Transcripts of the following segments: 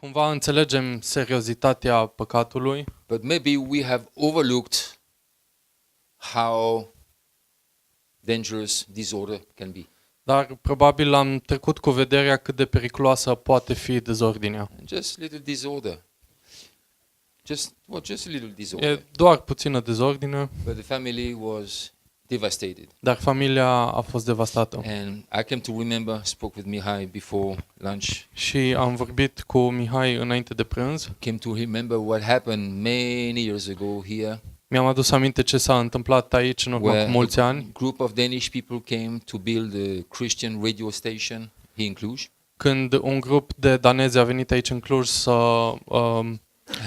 Cumva înțelegem seriozitatea păcatului, but maybe we have overlooked how dangerous disorder can be. dar probabil am trecut cu vederea cât de periculoasă poate fi dezordinea. Just little disorder. Just a little E disorder. doar puțină dezordine, But the family was devastated. dar familia a fost devastată. And I came to remember, spoke with Mihai before lunch, Și am vorbit cu Mihai înainte de prânz. came to remember what happened many years ago here, Mi-am adus aminte ce s-a întâmplat aici în urmă where cu mulți a ani, group of Danish people came to build a Christian radio station here in Cluj. când un grup de danezi a venit aici în Cluj să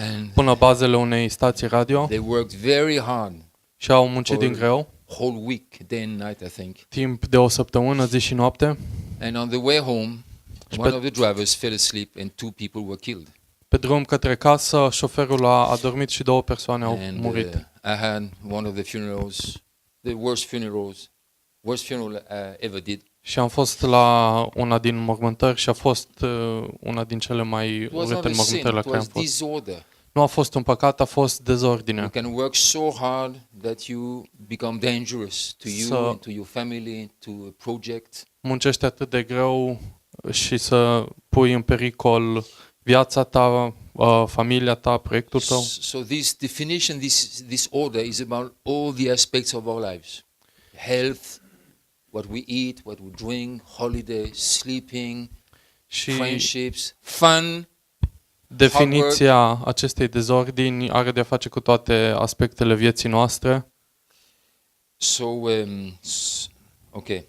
And pună bazele unei stații radio they worked very hard, și au muncit din greu, whole week, day and night, I think. timp de o săptămână, zi și noapte. And on the way home, Și one pe- of the drivers fell asleep and two people were killed. Pe drum către casă, șoferul a dormit și două persoane au And murit. I had one of the funerals, the worst funeral I ever did. Și am fost la una din mormântări și a fost una din cele mai It was urâte not a sin, mormântări la it care am was fost. disorder. Nu a fost un păcat, a fost You dezordine. can work so hard that you become dangerous to you So- and to your family, to a project. Muncești atât de greu și să pui în pericol viața ta, familia ta, proiectul tău. So this definition, this order is about all the aspects of our lives. Health, what we eat, what we drink, holiday, sleeping, Și friendships, fun. definiția acestei dezordini are de a face cu toate aspectele vieții noastre. So, okay.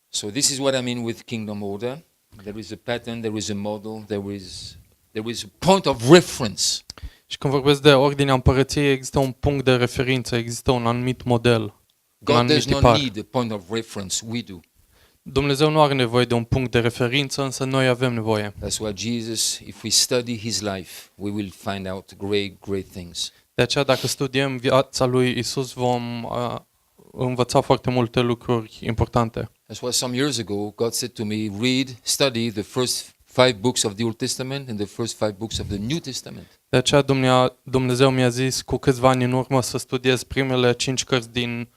So this is what I mean with kingdom order. There is a pattern, there is a model, there is a point of reference. Și când vorbesc de ordinea împărăției, există un punct de referință, există un anumit model, un God anumit does not tipar. need a point of reference, we do. Dumnezeu nu are nevoie de un punct de referință, însă noi avem nevoie. That's why Jesus, if we study his life, we will find out great things. De aceea, dacă studiem viața lui Isus, vom învăța foarte multe lucruri importante. That's why some years ago, God said to me, study the first 5 books of the Old Testament and the first 5 books of the New Testament. De aceea Dumnezeu mi-a zis cu câțiva ani în urmă să studiez primele 5 cărți din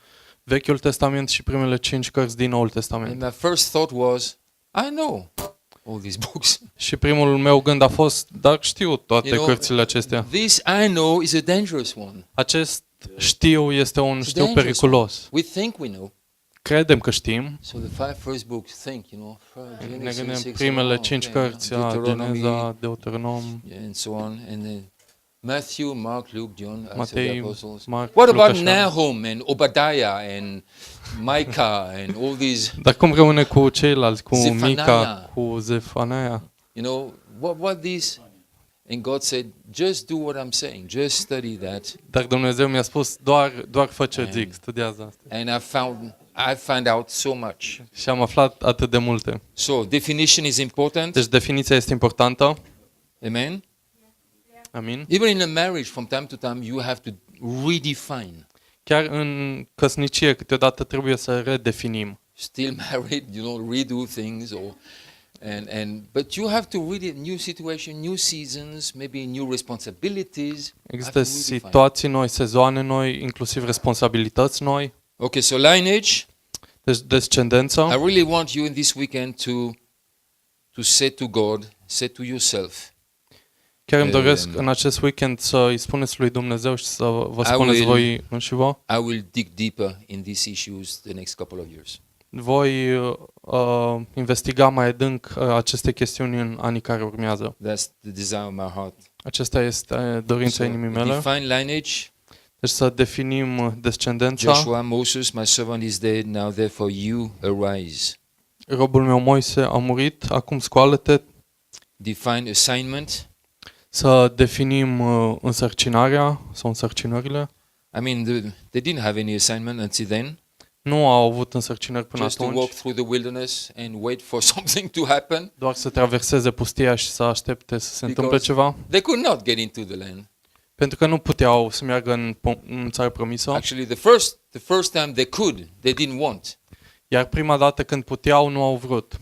Vechiul Testament și primele 5 cărți din Noul And Testament. my first thought was, I know all these books. Și primul meu gând a fost, dar știu toate You know, cărțile acestea. This I know is a dangerous one. Acest știu este un It's știu dangerous. periculos. We think we know. Credem că știm. So the 5 first books, think, Ne Genesis, gândim Exodus, primele 5 cărți, Deuteronomy, Geneza, Deuteronom, and so on, and then Matthew, Mark, Luke, John, Acts of the Matei, Apostles. Marc, What Luca about și Nahum and Obadiah and Micah and all these? Dar cum rămâne cu ceilalți, cu Zefania. Mica, cu Zefania? You know, what these? And God said, just do what I'm saying. Just study that. Dar Dumnezeu mi-a spus, doar fă ce zic, studiază asta. And I found out so much. Și am aflat atât de multe. So definition is important. Deci definiția este importantă. Amen. Amin. Even in a marriage, from time to time, you have to redefine. Chiar în căsnicie câteodată trebuie să redefinim. Still married, redo things but you have to read it, new situation, new seasons, maybe new responsibilities. Există Have to redefine. situații noi, sezoane noi, inclusiv responsabilități noi. Okay, so lineage. Deci descendență. I really want you in this weekend to say to God, say to yourself, Chiar îmi doresc în acest weekend să îi spuneți lui Dumnezeu și să vă spuneți voi înși vă. I will dig deeper in these issues the next couple of years. Voi investiga mai adânc aceste chestiuni în anii care urmează. That's the desire of my heart. Acesta este dorința inimii mele. Define lineage. Deci să definim descendența. Joshua, Moses, my servant is dead, now therefore you arise. Robul meu Moise a murit, acum scoală-te. Define assignment. Să definim însărcinarea sau însărcinările. I mean, they didn't have any assignment until then. Nu au avut însărcinări până Just to walk atunci, through the wilderness and wait for something to happen. doar să traverseze pustia și să aștepte să se întâmple ceva. They could not get into the land. Pentru că nu puteau să meargă în țară promisă. Actually, the first time they could, they didn't want. Iar prima dată când puteau, nu au vrut.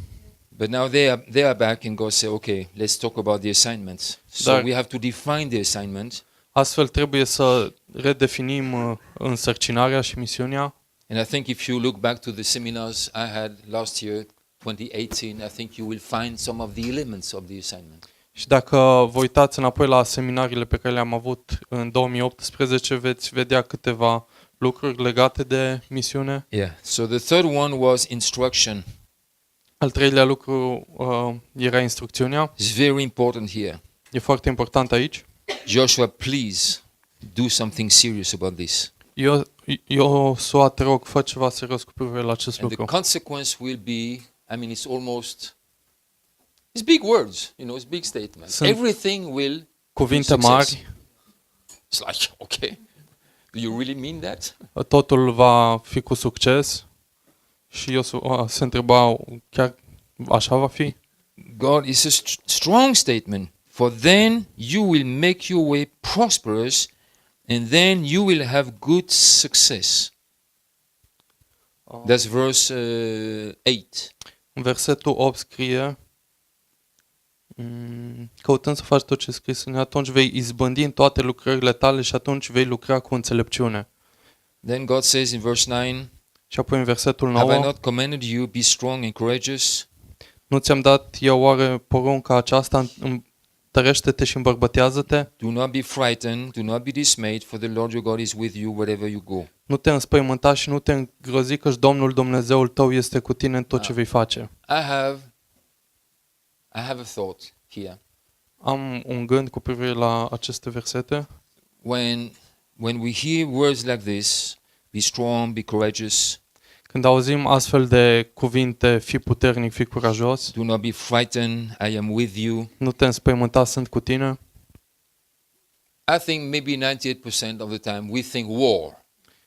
But now they are back and God said, okay, let's talk about the assignments. So Dar- we have to define the assignment. Astfel trebuie să redefinim însărcinarea și misiunea. And I think if you look back to the seminars I had last year, 2018, I think you will find some of the elements of the assignment. Și dacă vă uitați înapoi la seminariile pe care le-am avut în 2018, veți vedea câteva lucruri legate de misiune. Yeah. So the third one was instruction. Al treilea lucru era instrucțiunea. It's very important here. E foarte important aici. Joshua, please do something serious about this. Iosua, te rog, fă ceva serios cu privire la acest And the lucru. consequence will be, I mean, it's big words, it's big statements. Sunt Everything will Cuvinte be success. mari, It's like, okay, do you really mean that? totul va fi cu succes. Și Iosua se întreba, chiar așa va fi? God is a strong statement. For then you will make your way prosperous, and then you will have good success. That's verse 8. În versetul 8 scrie, căutând să faci tot ce scris în ea, atunci vei izbândi în toate lucrările tale și atunci vei lucra cu înțelepciune. Then God says in verse 9, Și apoi în versetul have I 9, not commanded you, be strong and courageous? nu ți-am dat eu oare porunca aceasta, întărește-te și îmbărbătează-te? Do not be frightened, do not be dismayed, for the Lord your God is with you wherever you go. Nu te înspăimânta și nu te îngrozi, căci Domnul Dumnezeul tău este cu tine în tot ce vei face. I have a thought here. Am un gând cu privire la aceste versete. When we hear words like this, be strong, be courageous, Când auzim astfel de cuvinte, fii puternic, fii curajos, do not be frightened, I am with you, nu te înspăimânta, sunt cu tine, I think maybe 98% of the time we think war.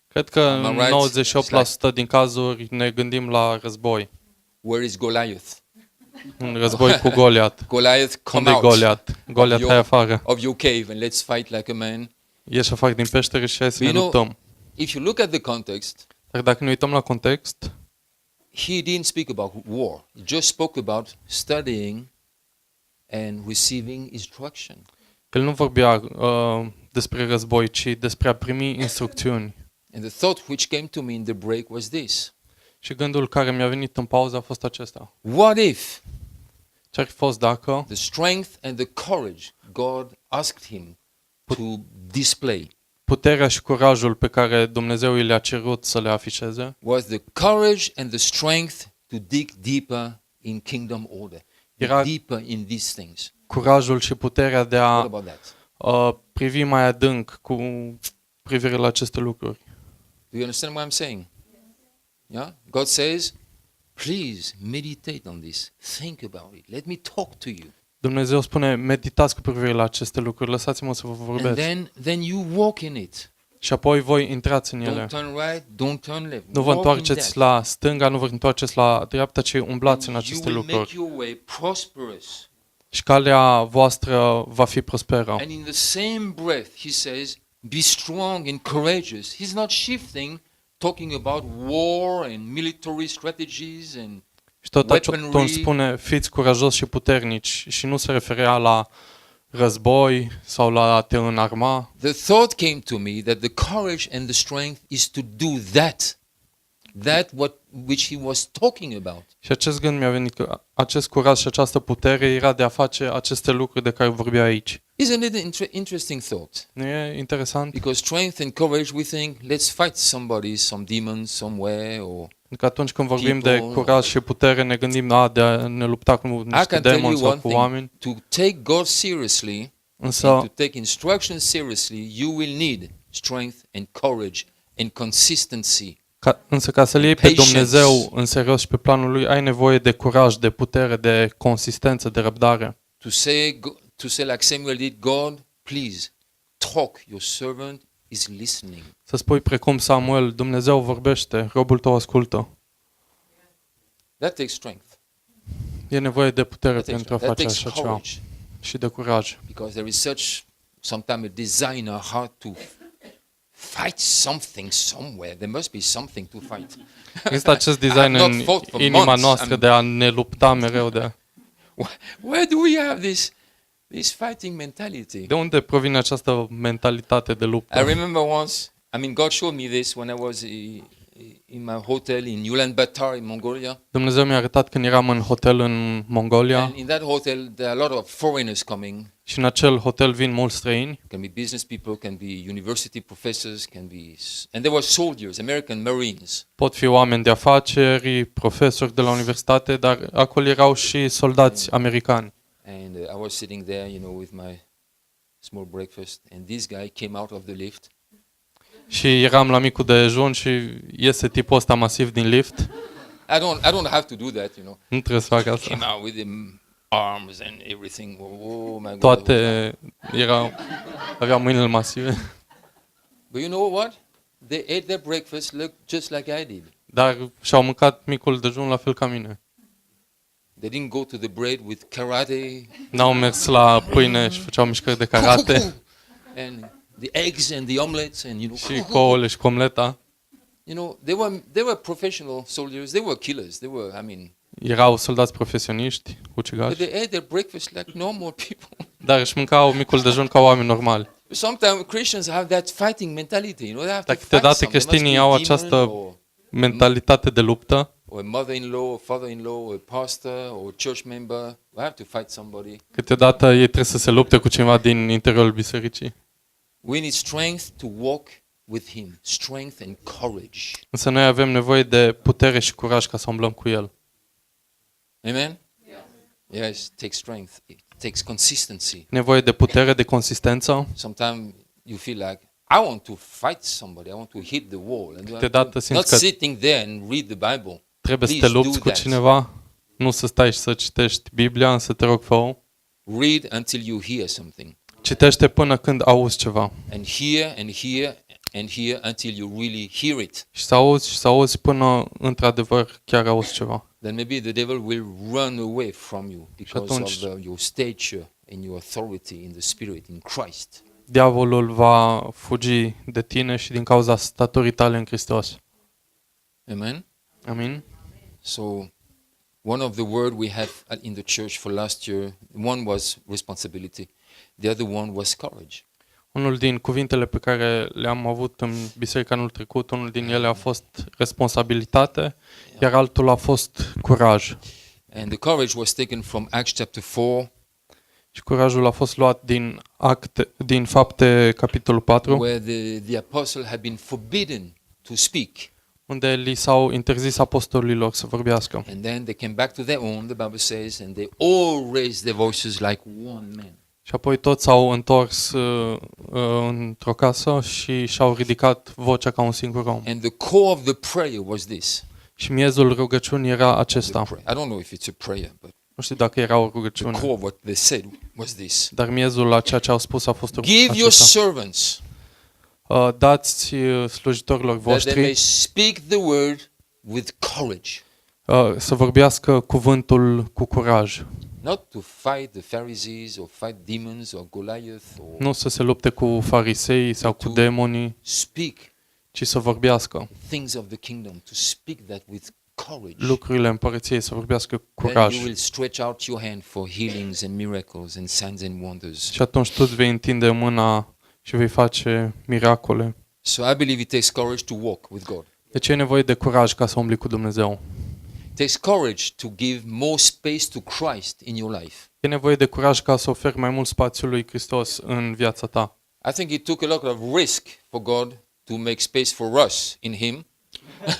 cred că Am I în right? 98% din cazuri ne gândim la război. Where is Goliath? Un război cu Goliat. Goliath, come Unde-i out Goliat? Goliat, hai afară. of your cave and let's fight like a man. Ieși afară din peșteră și hai să ne You know, luptăm. If you look at the context, Dar dacă ne uităm la context, he didn't speak about war. He just spoke about studying and receiving instruction. el nu vorbea despre război, ci despre a primi instrucțiuni. And the thought which came to me in the break was this. Și gândul care mi-a venit în pauză a fost acesta. What if Ce-ar fi fost dacă the strength and the courage God asked him to display puterea și curajul pe care Dumnezeu i le-a cerut să le afișeze was the courage and the strength to dig deeper in kingdom order, Era- deeper in these things? curajul și puterea de What a about that? privi mai adânc cu privire la aceste lucruri. Do you understand what I'm saying? Yeah? God says, please meditate on this. Think about it. Let me talk to you. Dumnezeu spune, meditați cu privire la aceste lucruri, lăsați-mă să vă And vorbesc. then you walk in it. Și apoi voi intrați în ele. Don't turn right, don't turn left. Nu vă Walk in întoarceți that. la stânga, nu vă întoarceți la dreapta, ci umblați în And aceste you will make lucruri. your way prosperous. Și calea voastră va fi prosperă. And in the same breath, he says, be strong and courageous. He's not shifting, talking about war and military strategies and Și tot weaponry. atunci spune, fiți curajos și puternici. Și nu se referea la război sau la a te înarma. the thought came to me that the courage and the strength is to do that which he was talking about. Și acest gând mi-a venit că acest curaj și această putere era de a face aceste lucruri de care vorbea aici. Isn't it an interesting thought? Nu e interesant? Because strength and courage, we think, let's fight somebody, some demons somewhere, or Că atunci când vorbim People, de curaj și putere, ne gândim de a ne lupta cu I niște can tell demoni you sau one cu thing, oameni. to take God seriously and to Însă, take instruction seriously, you will need strength and courage and consistency. ca să-L iei pe Patience. Dumnezeu în serios și pe planul Lui, ai nevoie de curaj, de putere, de consistență, de răbdare. To say like Samuel did, God, please talk, your servant is listening. Să spui precum Samuel, Dumnezeu vorbește, robul tău ascultă. That takes strength. E nevoie de putere That takes, pentru a that face takes așa ceva. courage. Și de curaj. Because there is such sometimes a desire in our heart to fight something somewhere. There must be something to fight. Există acest design în inima noastră de a ne lupta mereu Where do we have this fighting mentality? De unde provine această mentalitate de luptă? I remember once, God showed me this when I was in my hotel in Ulaanbaatar in Mongolia. Dumnezeu mi-a arătat când eram în hotel în Mongolia. And in that hotel there are a lot of foreigners coming. Și în acel hotel vin mulți străini. Can be business people, can be university professors, and there were soldiers, American Marines. Pot fi oameni de afaceri, profesori de la universitate, dar acolo erau și soldați americani. And I was sitting there, with my small breakfast, and this guy came out of the lift. Și eram la micul dejun și iese tipul ăsta masiv din lift. I don't have to do that, Nu trebuie să fac asta. Came out with him arms and everything. Oh my God. Toate aveau mâinile masive. But you know what? They ate their breakfast just like I did. Dar și-au mâncat micul dejun la fel ca mine. They didn't go to the bread with karate. N-au mers la pâine și făceau mișcări de karate. And the eggs and the omelets and Și couăle și comleta. They were professional soldiers. They were killers. Erau soldați profesioniști, But ucigași. they ate their breakfast like normal people. Dar își mâncau micul dejun ca oameni normali. Sometimes Christians have that fighting mentality. They have to Dar fight câteodată something. creștinii au această mentalitate de luptă. Or a mother-in-law, or father-in-law, or a pastor, or a church member. We have to fight somebody. Câteodată ei trebuie să se lupte cu cineva din interiorul bisericii. We need strength to walk with him. Strength and courage. Însă noi avem nevoie de putere și curaj ca să umblăm cu el. Amen? Yes, it takes strength. It takes consistency. Nevoie de putere, de consistență. Sometimes you feel like, I want to fight somebody. I want to hit the wall. And Câteodată simți not că sitting there and read the Bible. trebuie să te Please lupți do cu that. cineva, nu să stai și să citești Biblia, însă te rog, fă-o. Read until you hear something. Citește până când auzi ceva. And hear and hear and hear until you really hear it. Și să auzi până într-adevăr chiar auzi ceva. Then maybe the devil will run away from you because atunci- of your stature and your authority in the Spirit, in Christ. Diavolul va fugi de tine și din cauza staturii tale în Hristos. Amen? Amin? So, one of the word we have in the church for last year, one was responsibility. The other one was courage. Unul din cuvintele pe care le-am avut în biserica anul trecut, unul din ele a fost responsabilitate, iar altul a fost curaj. And the courage was taken from Acts chapter 4, Și curajul a fost luat din Fapte, capitolul 4, where the apostle had been forbidden to speak. unde li s-au interzis apostolilor să vorbească. And then they came back to their own, the Bible says, and they all raised their voices like one man. Și apoi toți s-au întors într-o casă și și-au ridicat vocea ca un singur om. And the core of the prayer was this. Și miezul rugăciunii era The acesta. prayer. I don't know if it's a prayer, but Nu știu dacă era o the rugăciune, core of what they said was this. dar miezul la ceea ce au spus a fost Give your acesta. servants Dați slujitorilor that they may voștri speak the word with courage, să vorbească cuvântul cu curaj. not to fight the Pharisees or fight demons or Goliath or Nu să se lupte cu farisei sau cu demonii, speak ci să vorbească things of the kingdom, to speak that with courage. lucrurile împărăției, să vorbească cu Then curaj. you will stretch out your hand for healings and miracles and signs and wonders. Și atunci tu îți vei întinde mâna și vei face miracole. So I believe it takes courage to walk with God. Deci e nevoie de curaj ca să umbli cu Dumnezeu. It takes courage to give more space to Christ in your life. E nevoie de curaj ca să oferi mai mult spațiu lui Hristos în viața ta. I think it took a lot of risk for God to make space for us in Him.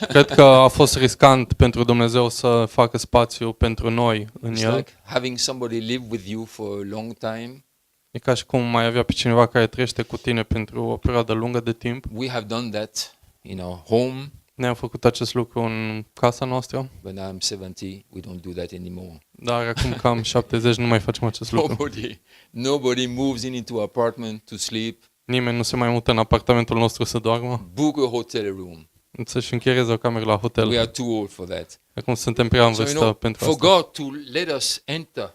Cred că a fost riscant pentru Dumnezeu să facă spațiu pentru noi în It's El. like having somebody live with you for a long time. E ca și cum mai avea pe cineva care trăiește cu tine pentru o perioadă lungă de timp. We have done that in our home. Ne-am făcut acest lucru în casa noastră, When I'm 70, we don't do that anymore. dar acum cam 70 nu mai facem acest lucru. Nobody moves into an apartment to sleep. Nimeni nu se mai mută în apartamentul nostru să doarmă, Book a hotel room. să-și închirieze o cameră la We hotel. are too old for that. Acum suntem prea în So, vârstă pentru for asta. God to let us enter,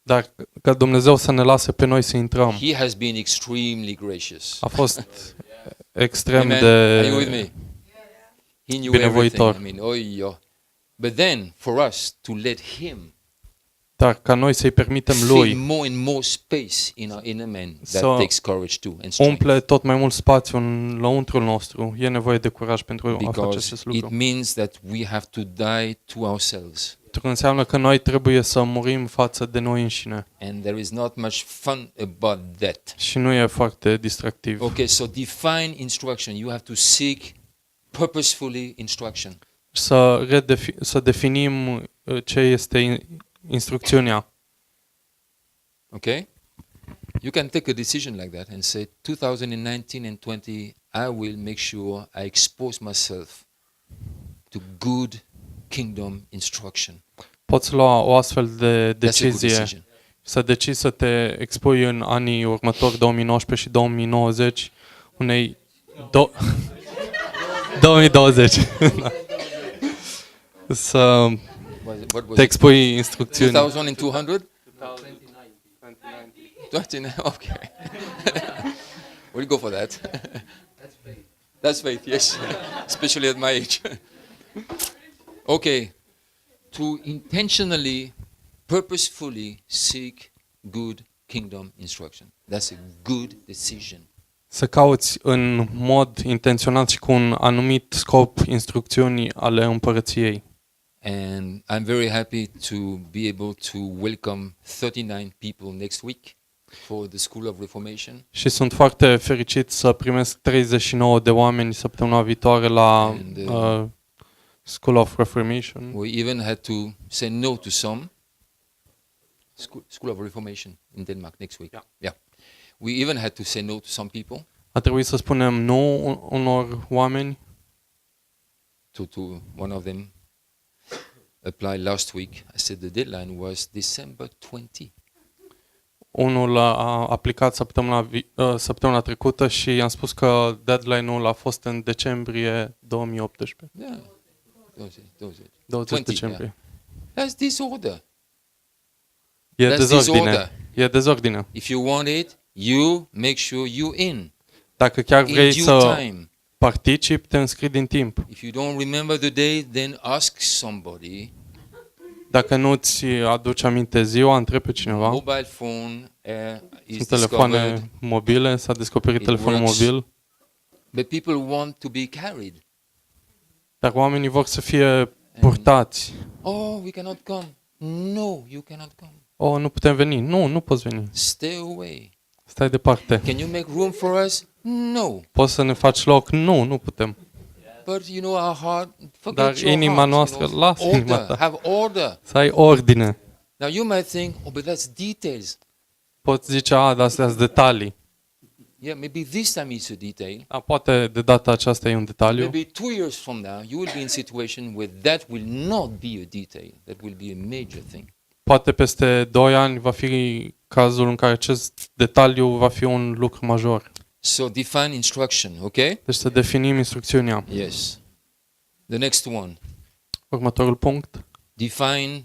Dar ca Dumnezeu să ne lase pe noi să intrăm. He has been extremely gracious. A fost extrem Amen. de Are you with me? He knew binevoitor. everything. I mean, oh, yeah. But then, for us to let Him Dar ca noi să-i permitem fill lui more and more space in our inner man, Să that takes courage too and strength. umple tot mai mult spațiu în lăuntrul nostru. E nevoie de curaj pentru a face Because acest it lucru. means that we have to die to ourselves. Pentru că înseamnă că noi trebuie să murim față de noi înșine. And there is not much fun about that. Și nu e foarte distractiv. Okay, so define instruction. You have to seek purposefully instruction. Să definim ce este instrucțiunea. Okay? You can take a decision like that and say 2019 and 20 I will make sure I expose myself to good kingdom instruction. Poți lua o astfel de That's a good decizie, decision. să decizi să te expui în anii următori, 2019 și 2090, unei 2020. Să What was te it? expui instrucțiuni. 2200? 29. Okay. We'll go for that. That's faith, yes. Especially at my age. Okay. To intentionally, purposefully seek good kingdom instruction. That's a good decision. Să cauți în mod intenționat și cu un anumit scop instrucțiuni ale împărăției. And I'm very happy to be able to welcome 39 people next week for the School of Reformation. Și sunt foarte fericit să primesc 39 de oameni săptămâna viitoare la And, School of Reformation. We even had to say no to some. School of Reformation in Denmark next week. Yeah. We even had to say no to some people. A trebuit să spunem nu unor oameni. To one of them applied last week. I said the deadline was December 20. Unul a aplicat săptămâna trecută și i-am spus că deadline-ul a fost în decembrie 2018. Yeah. 20 decembrie. Yeah. That's disorder. E That's dezordine. disorder. E dezordine. If you want it, you make sure you in. Dacă chiar In vrei due să time. participi, te înscrii din timp. If you don't remember the day, then ask somebody. Dacă nu-ți aduci aminte ziua, întrebi pe cineva. Mobile phone is Sunt telefoane discovered, mobile, s-a descoperit It telefonul works. mobil, but people want to be carried. dar oamenii vor să fie purtați. Oh, we cannot come. No, you cannot come. Oh, nu putem veni. Nu poți veni. Stay away. Stai departe. Can you make room for us? No. Poți să ne faci loc? Nu putem. But you know our heart, forget Dar your inima heart, noastră, you know, lasă inima order, ta. have order. Să ai ordine. Now you might think, oh, but that's details. Poți zice, dar astea sunt detalii. Yeah, maybe this time it's a detail. Poate de data aceasta e un detaliu. Maybe 2 years from now, you will be in a situation where that will not be a detail. That will be a major thing. Poate peste 2 ani va fi cazul în care acest detaliu va fi un lucru major. So define instruction, okay? Deci să definim instrucțiunea. Yes. The next one. Următorul punct. Define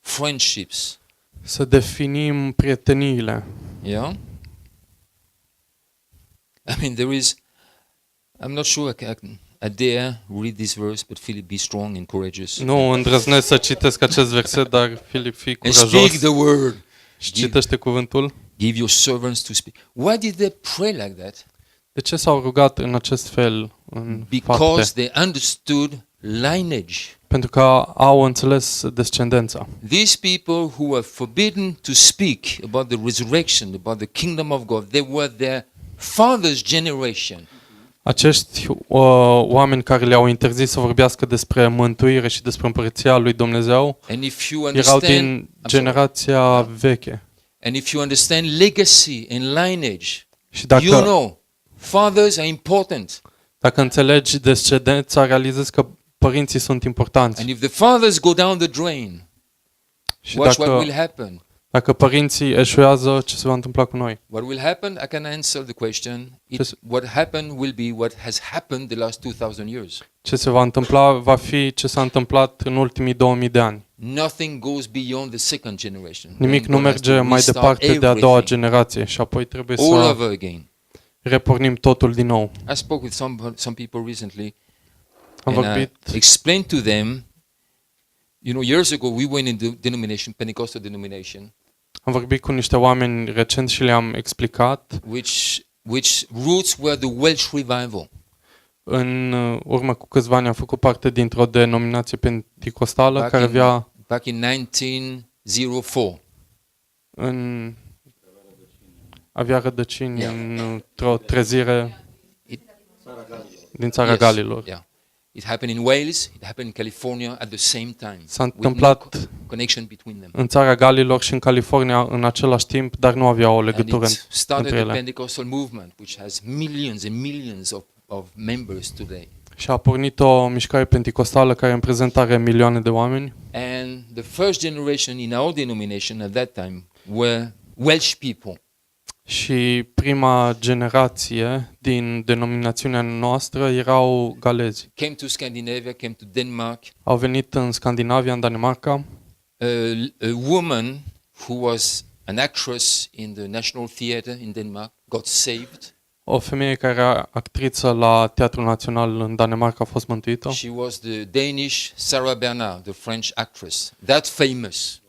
friendships. Să definim prieteniile. Yeah? I mean, I'm not sure I dare read this verse, but Philip, be strong and courageous. Nu îndrăznesc să citesc acest verset, dar Filip, fii And speak curajos the word. și citește cuvântul. Give your servants to speak. Why did they pray like that? De ce s-au rugat în acest fel în Because fapte? they understood lineage. Pentru că au înțeles descendența. These people who were forbidden to speak about the resurrection, about the kingdom of God, they were their father's generation. Acești oameni care le-au interzis să vorbească despre mântuire și despre împărăția lui Dumnezeu And if you erau understand, din generația veche. and if you understand legacy and lineage, Și dacă, you know, fathers are important. dacă înțelegi descendența, realizezi că părinții sunt importanți. And if the fathers go down the drain, Și watch what will happen. dacă părinții eșuează, ce se va întâmpla cu noi? What will happen? I can answer the question. Just- What happened will be what has happened the last 2000 years. Ce se va întâmpla va fi ce s-a întâmplat în ultimii 2000 de ani. Nothing goes beyond the second generation. Nimic Then nu God has to merge mai restart departe de a doua everything generație și apoi trebuie all să over again. repornim totul din nou. I spoke with some people recently, Am and I vorbit, explained to them, years ago we went in the denomination, Pentecostal denomination, am vorbit cu niște oameni recent și le-am explicat which roots were the Welsh revival. în urmă cu câțiva ani am făcut parte dintr-o denominație penticostală care Back in 1904. Avea rădăcini într-o trezire din țara Galilor. Yeah. It happened in Wales, it happened in California at the same time. S-a with întâmplat no connection between them. în țara Galilor și în California în același timp, dar nu aveau o legătură And it started între the ele. Pentecostal movement, which has millions and millions of members today. Și a pornit o mișcare penticostală care în prezent are milioane de oameni. And the first generation in our denomination at that time were Welsh people. Și prima generație din denominațiunea noastră erau galezi. Came to Scandinavia, came to Denmark. Au venit în Scandinavia, în Danemarca. A woman who was an actress in the National Theatre in Denmark got saved. O femeie care era actriță la Teatrul Național în Danemarca a fost mântuită. She was the Danish Sarah Bernard, the French actress. That famous.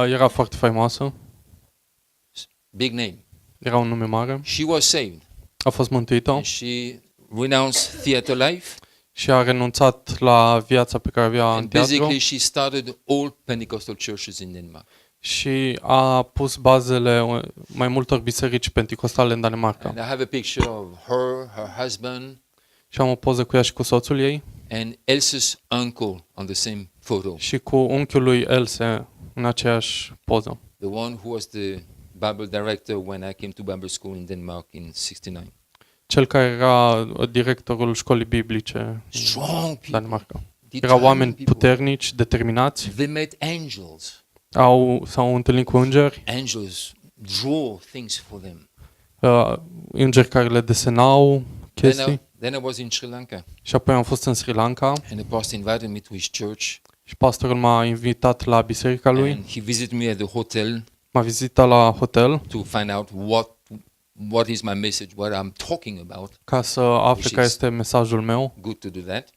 Era foarte faimoasă. Big name. Era un nume mare. She was saved. A fost mântuită. And she renounced theatre life. Și a renunțat la viața pe care avea în And teatru. basically she started all Pentecostal churches in Denmark. Și a pus bazele mai multor biserici penticostale în Danemarca. And I have a picture of her husband, Și am o poză cu ea și cu soțul ei and Else's uncle on the same photo. și cu unchiul lui Else în aceeași poză. The one who was the Bible director when I came to Bible school in Denmark in 69. Cel care era directorul școlii biblice Strong în people. Danemarca. Erau Determined oameni people. puternici, determinați, They met angels. s-au întâlnit cu îngeri, Angels draw things for them. îngeri care le desenau chestii. Then I was in Sri Lanka, Și apoi am fost în Sri Lanka and the pastor invited me to his church, și pastorul m-a invitat la biserica lui, and he visited me at the hotel m-a vizitat la hotel to find out what is my message, what I'm talking about. ca să afle Which care is este mesajul meu. Good to do that.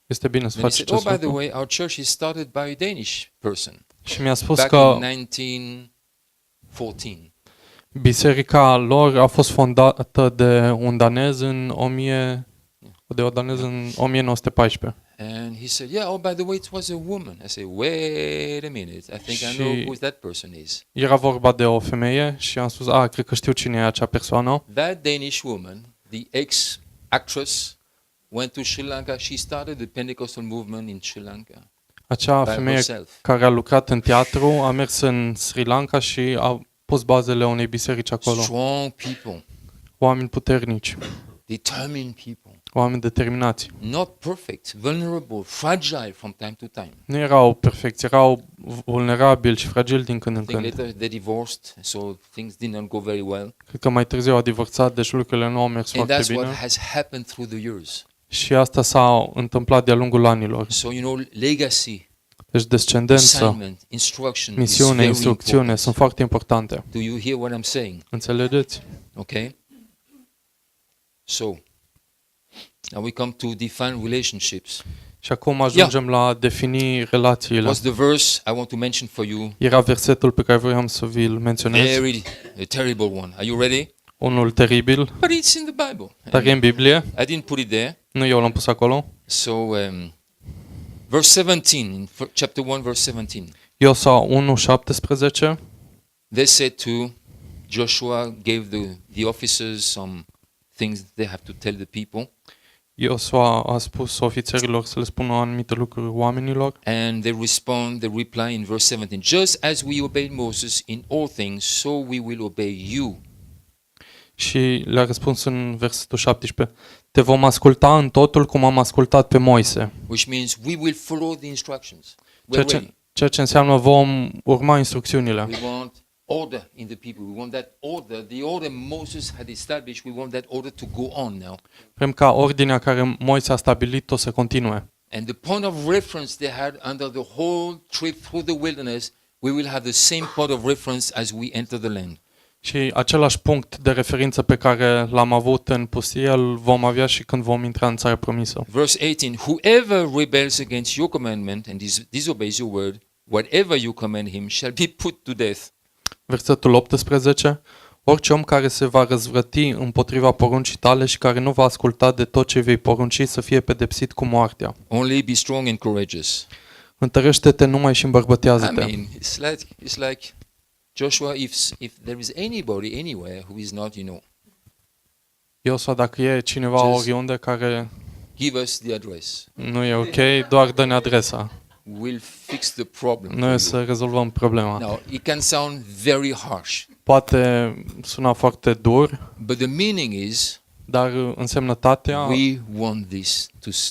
Este bine să Then he faci said, acest by the lucru. way, our church is started by a Danish person Și mi-a spus back că in 1914. biserica lor a fost fondată de un danez în 1914. And he said, yeah, by the way, it was a woman. I said, wait a minute. I think I know who that person is. Era vorba de o femeie și am spus, cred că știu cine e acea persoană. That Danish woman, the ex-actress, went to Sri Lanka. She started the Pentecostal movement in Sri Lanka. Acea by femeie herself. care a lucrat în teatru a mers în Sri Lanka și a pus bazele unei biserici acolo. Strong people, Oameni puternici, determined people, oameni determinați. not perfect, vulnerable, fragile from time to time. Nu erau perfecți, erau vulnerabili și fragili din când în I think când. later they divorced, so things did not go very well. Cred că mai târziu au divorțat, deci lucrurile nu au mers And foarte that's what bine. has happened through the years. Și asta s-a întâmplat de-a lungul anilor. So, legacy, Deci descendență, assignment, instruction is misiune, very instrucțiune important. sunt foarte importante. Do you hear what I'm saying? Înțelegeți? Okay? So, now we come to define relationships. Și acum ajungem la a defini relațiile. What's the verse I want to mention for you? Era versetul pe care vreau să vi-l menționez. A terrible one. Are you ready? Unul teribil, But it's in the Bible. dar e în Biblie. I didn't put it there. Nu eu l-am pus acolo. So, verse 17, in chapter 1, verse 17. Iosua 1:17. They said to Joshua, gave the officers some things they have to tell the people. Iosua a spus ofițerilor să le spună anumite lucruri oamenilor. And they reply in verse 17, just as we obeyed Moses in all things, so we will obey you. Și le-a răspuns în versetul 17. Te vom asculta în totul cum am ascultat pe Moise. Which means we will follow the instructions. We're ready. Ceea ce înseamnă vom urma instrucțiunile. We want order in the people. We want that order, the order Moses had established, we want that order to go on now. Vrem ca ordinea care Moise a stabilit-o să continue. And the point of reference they had under the whole trip through the wilderness, we will have the same point of reference as we enter the land. Și același punct de referință pe care l-am avut în pustie, îl vom avea și când vom intra în țara promisă. Verse 18, whoever rebels against your commandment and disobeys your word, whatever you command him shall be put to death. Versetul 18. Orice om care se va răzvrăti împotriva poruncii tale și care nu va asculta de tot ce vei porunci să fie pedepsit cu moartea. Only be strong and courageous. Întărește-te numai și îmbărbătează-te. I mean, it's like Joshua, if there is anybody anywhere who is not, Iosua, dacă e cineva Just- oriunde care give us the address. nu e ok, doar dă-ne adresa. We'll fix the problem. for Noi you. să rezolvăm problema. Now, it can sound very harsh, Poate suna foarte dur, but the meaning is dar însemnătatea we want this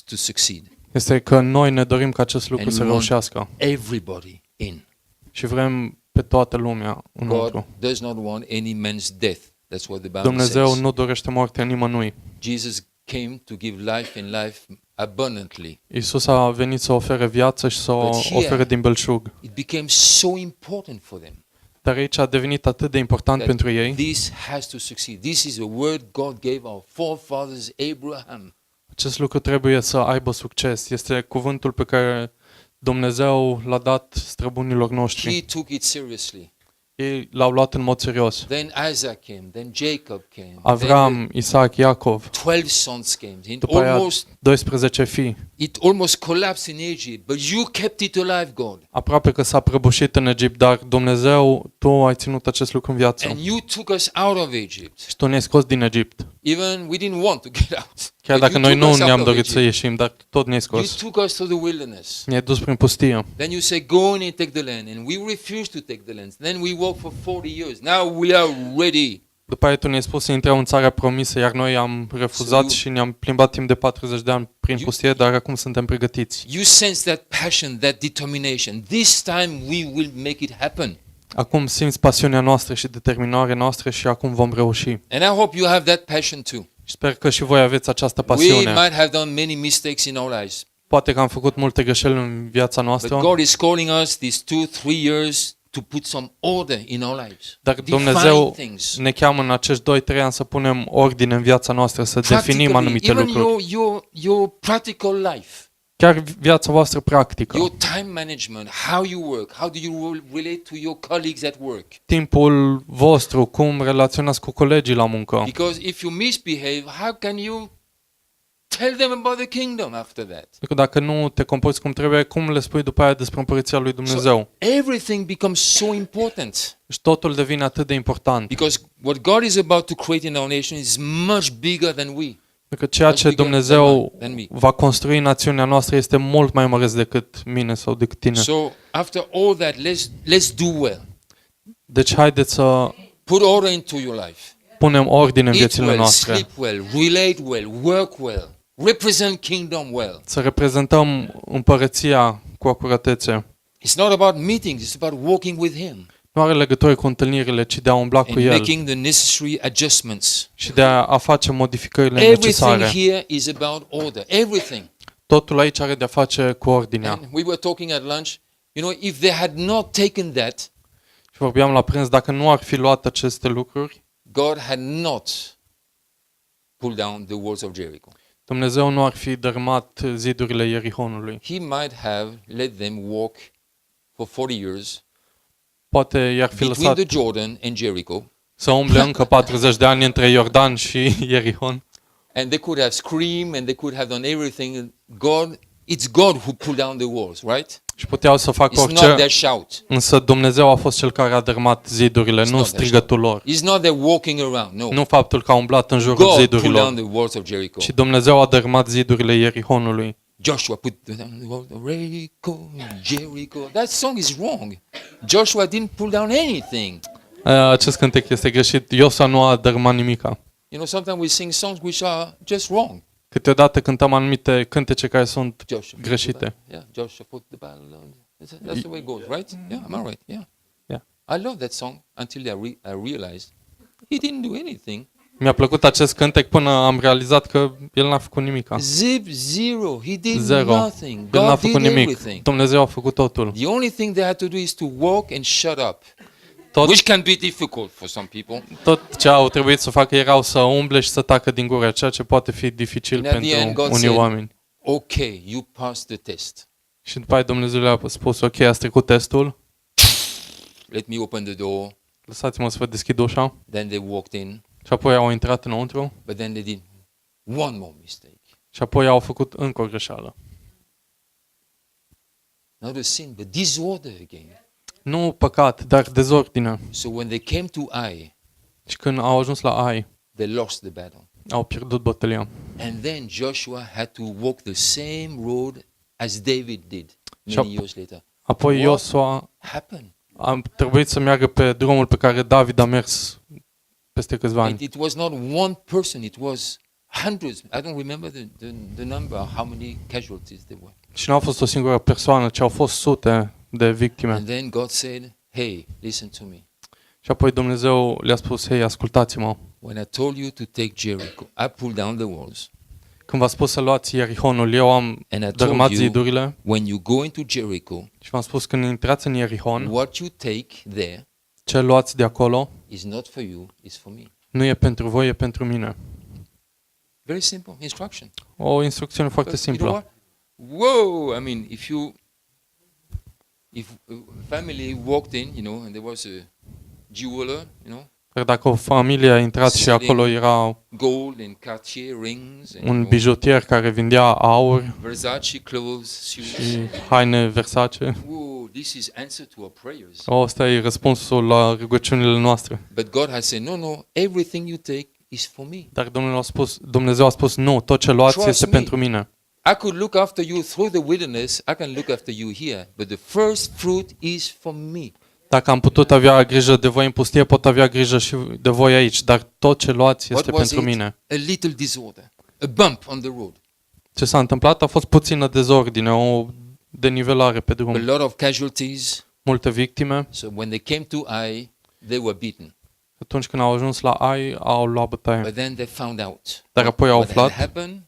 to succeed. este că noi ne dorim ca acest lucru And să we want reușească everybody in. și vrem pe toată lumea God înăuntru. does not want any man's death. That's what the Bible Dumnezeu says. nu dorește moartea nimănui. Jesus came to give life and life abundantly. Iisus a venit să ofere viață și să o But here- ofere din belșug. It became so important for them. Dar aici a devenit atât de important that pentru ei. This has to succeed. This is a word God gave our forefathers Abraham. Acest lucru trebuie să aibă succes. Este cuvântul pe care Dumnezeu l-a dat străbunilor He noștri. took it seriously. Ei l-au luat în mod serios. Then Isaac came, then Jacob came. Avram, Isaac, Iacov, Then 12 sons came. după aia Almost 12 fii. it almost collapsed in Egypt, but you kept it alive, God. Aproape că s-a prăbușit în Egipt, dar Dumnezeu, Tu ai ținut acest lucru în viață. And you took us out of Egypt. Și Tu ne-ai scos din Egipt. Even we didn't want to get out. Chiar But dacă you noi took nu us out ne-am of dorit să Egypt. ieșim, dar tot ne-ai You scos. took us to the wilderness. Ne-ai dus prin pustie. Then you say, go in and take the land. And we refused to take the land. Then we walked for 40 years. Now we are ready. După aia Tu ne-ai spus să intrăm în țara promisă, iar noi am refuzat și ne-am plimbat timp de 40 de ani prin pustie, dar acum suntem pregătiți. You sense that passion, that determination. This time we will make it happen. Acum simți pasiunea noastră și determinarea noastră și acum vom reuși. And I hope you have that passion too. Și sper că și voi aveți această We pasiune. might have done many mistakes in our lives. Poate că am făcut multe greșeli în viața But noastră, God is calling us these 2-3 years to put some order in our lives. dar Define Dumnezeu things. ne cheamă în acești 2-3 ani să punem ordine în viața noastră, să definim anumite even lucruri. your practical life, Chiar viața voastră practică. your time management, how you work, how do you relate to your colleagues at work? Timpul vostru, cum relaționați cu colegii la muncă. Because if you misbehave, how can you tell them about the kingdom after that? Pentru că dacă nu te comporți cum trebuie, cum le spui după aia despre Împărăția lui Dumnezeu? Everything becomes so important. Și totul devine atât de important. Because what God is about to create in our nation is much bigger than we. Pentru că ceea ce Dumnezeu va construi în națiunea noastră este mult mai mare decât mine sau decât tine. So after all that, let's do well. Deci haideți să Put order into your life. punem ordine în Eat viețile well, noastre. sleep well, relate well, work well, represent kingdom well. Să reprezentăm Împărăția cu acuratețe. It's not about meetings, it's about walking with Him Nu are legătură cu întâlnirile, ci de a umbla cu and El making the necessary adjustments. și de a face modificările Everything necesare. here is about order. Everything. Totul aici are de a face cu ordinea. And we were talking at lunch, if they had not taken that, Și vorbeam la prânz, dacă nu ar fi luat aceste lucruri, God had not pulled down the walls of Jericho. Dumnezeu nu ar fi dărâmat zidurile Ierihonului. He might have let them walk for 40 years Poate i-ar fi between lăsat the Jordan and Jericho, să umble încă 40 de ani între Iordan și Ierihon. and they could have screamed and they could have done everything. It's God who pulled down the walls, right? Și puteau să facă It's not orice, their shout. însă Dumnezeu a fost cel care a dărâmat zidurile, nu not strigătul lor. It's not their walking around. No. Nu faptul că au umblat în jurul God pulled down zidurilor, the walls of Jericho. ci Dumnezeu a dărâmat zidurile Ierihonului. Joshua put down the walls of Jericho, Jericho. That song is wrong. Joshua didn't pull down anything. Acest cântec este greșit. Iosua nu a dărâmat nimica. Sometimes we sing songs which are just wrong. Câteodată cântăm anumite cântece care sunt Joshua. greșite. Yeah, Joshua put the battle on. That's the way it goes, right? Yeah, am I right? Yeah. Yeah. I love that song until I realized he didn't do anything. Mi-a plăcut acest cântec până am realizat că el n-a făcut nimica. Zip, zero. He did Zero. nothing. El n-a God făcut did nimic. everything. Dumnezeu a făcut totul. The only thing they had to do is to walk and shut up. which can be difficult for some people. Tot ce au trebuit să facă erau să umble și să tacă din gură, ceea ce poate fi dificil And at the end, pentru God unii said, oameni. okay, you passed the test. Și după aceea Dumnezeu le-a spus, ok, ați trecut testul, Let me open the door. lăsați-mă să vă deschid ușa. Then they walked in, Și apoi au intrat înăuntru but then they did one more mistake. și apoi au făcut încă o greșeală. Not a sin, but disorder again. Nu păcat, dar dezordine. So when they came to Ai, Și când au ajuns la Ai, they lost the battle. au pierdut bătălia. And then Joshua had to walk the same road as David did many years later. Apoi What Iosua happened? a trebuit să meargă pe drumul pe care David a mers peste câțiva ani. It was not one person, it was hundreds. I don't remember the number, how many casualties there were. Și nu a fost o singură persoană, ci au fost sute de victime. And then God said, hey, listen to me. Și apoi Dumnezeu le-a spus, hei, ascultați-mă. When I told you to take Jericho, I pulled down the walls. Când v-a spus să luați Ierihonul, eu am And I dărâmat told you, zidurile when you go into Jericho, și v-am spus când intrați în Ierihon, what you take there ce luați de acolo is not for you, it's for me. nu e pentru voi, e pentru mine. Very simple instruction. O instrucțiune foarte But you know simplă. what? Whoa! I mean, if a family walked in, and there was a jeweler, Dar dacă o familie a intrat și acolo era gold and Cartier rings, and, un bijutier care vindea aur Versace clothes, shoes. și haine Versace, Whoa! This is answer to our prayers. ăsta e răspunsul la rugăciunile noastre. But God has said, no, everything you take is for me. Dar Dumnezeu a spus, nu, tot ce luați Trust este me. pentru mine. I could look after you through the wilderness, I can look after you here, but the first fruit is for me. Dacă am putut avea grijă de voi în pustie, pot avea grijă și de voi aici, dar tot ce luați este What was pentru it? mine. A little disorder, a bump on the road, Ce s-a întâmplat a fost puțină dezordine, o denivelare pe a drum, lot of casualties. multe victime. So when they came to Ai, they were beaten. Atunci când au ajuns la Ai, au luat bătaie. But then they found out Dar apoi au what had aflat happened,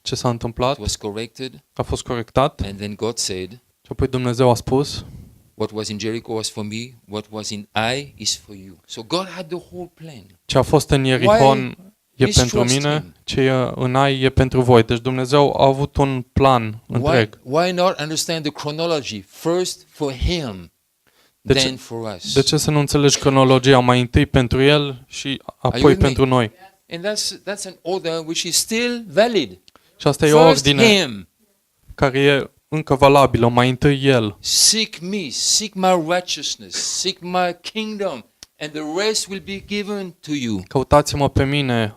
ce s-a it întâmplat, was corrected, a fost corectat and then God said, și apoi Dumnezeu a spus, what was in Jericho was for me, what was in Ai is for you. So God had the whole plan. ce a fost în Ierihon e mistrust pentru mine, him? ce e în Ai e pentru voi. Deci Dumnezeu a avut un plan întreg. Why not understand the chronology? First for him, De ce- then for us. De ce să nu înțelegi cronologia mai întâi pentru El și apoi with me? pentru noi? And that's an order which is still valid. Și asta e o First ordine him. care e încă valabilă, mai întâi El. Seek me, seek my righteousness, seek my kingdom, and the rest will be given to you. Căutați-mă pe mine,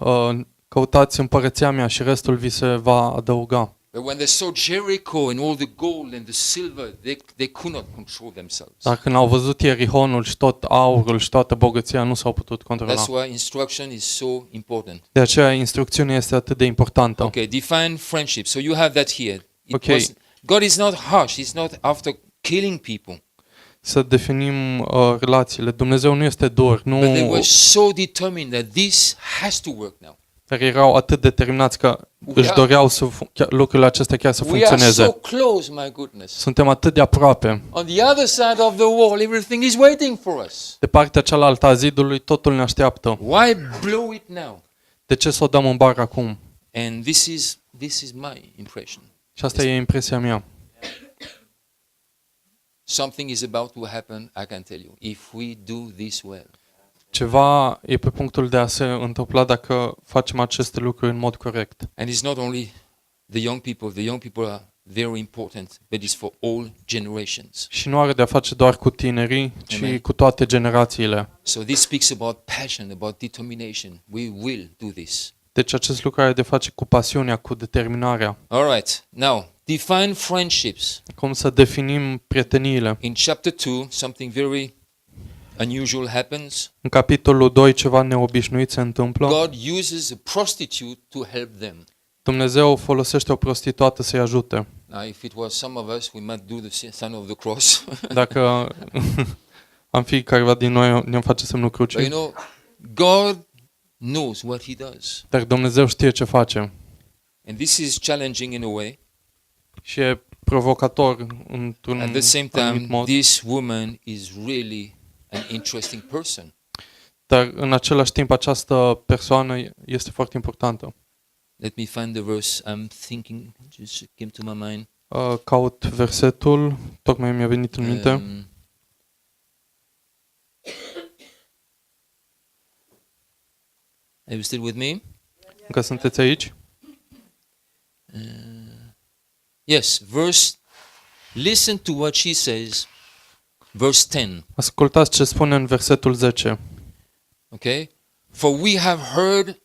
căutați împărăția mea și restul vi se va adăuga. But when they saw Jericho and all the gold and the silver, they could not control themselves. Dar când au văzut Ierihonul și tot aurul și toată bogăția, nu s-au putut controla. That's why instruction is so important. De aceea instrucțiunea este atât de importantă. Okay, define friendship. So you have that here. Okay. God is not harsh. He's not after killing people. Să definim relațiile. Dumnezeu nu este dur, But they nu, were so determined that this has to work now. dar erau atât determinați că își doreau să lucrurile acestea chiar să We are so funcționeze. close, my goodness. Suntem atât de aproape. On the other side of the wall, everything is waiting for us. De partea cealaltă a zidului, totul ne așteaptă. Why blow it now? De ce să o dăm în bar acum? And this is my impression. Și asta e impresia mea. Something is about to happen, I can tell you, if we do this well. Ceva e pe punctul de a se întâmpla dacă facem aceste lucruri în mod corect. And it's not only the young people are very important, but it's for all generations. Și nu are de a face doar cu tinerii, ci Amen. cu toate generațiile. So this speaks about passion, about determination. We will do this. Deci acest lucru are de a face cu pasiunea, cu determinarea. All right. Now, define friendships. Cum să definim prieteniile. In chapter 2, something very unusual happens. În capitolul 2 ceva neobișnuit se întâmplă. God uses a prostitute to help them. Dumnezeu folosește o prostituată să-i ajute. Now, if it was some of us, we might do the sign of the cross. Dacă am fi careva din noi, ne-am face semnul But you crucii. know, God knows what He does. Dar Dumnezeu știe ce face. And this is challenging in a way. Și e provocator într-un At the same anumit time, mod. this woman is really an interesting person. Dar în același timp această persoană este foarte importantă. Let me find the verse I'm thinking, just came to my mind. Caut versetul, tocmai mi-a venit în minte. Are you still with me? Încă sunteți aici? Yes, listen to what she says, verse 10. Ascultați ce spune în versetul 10. Okay? For we have heard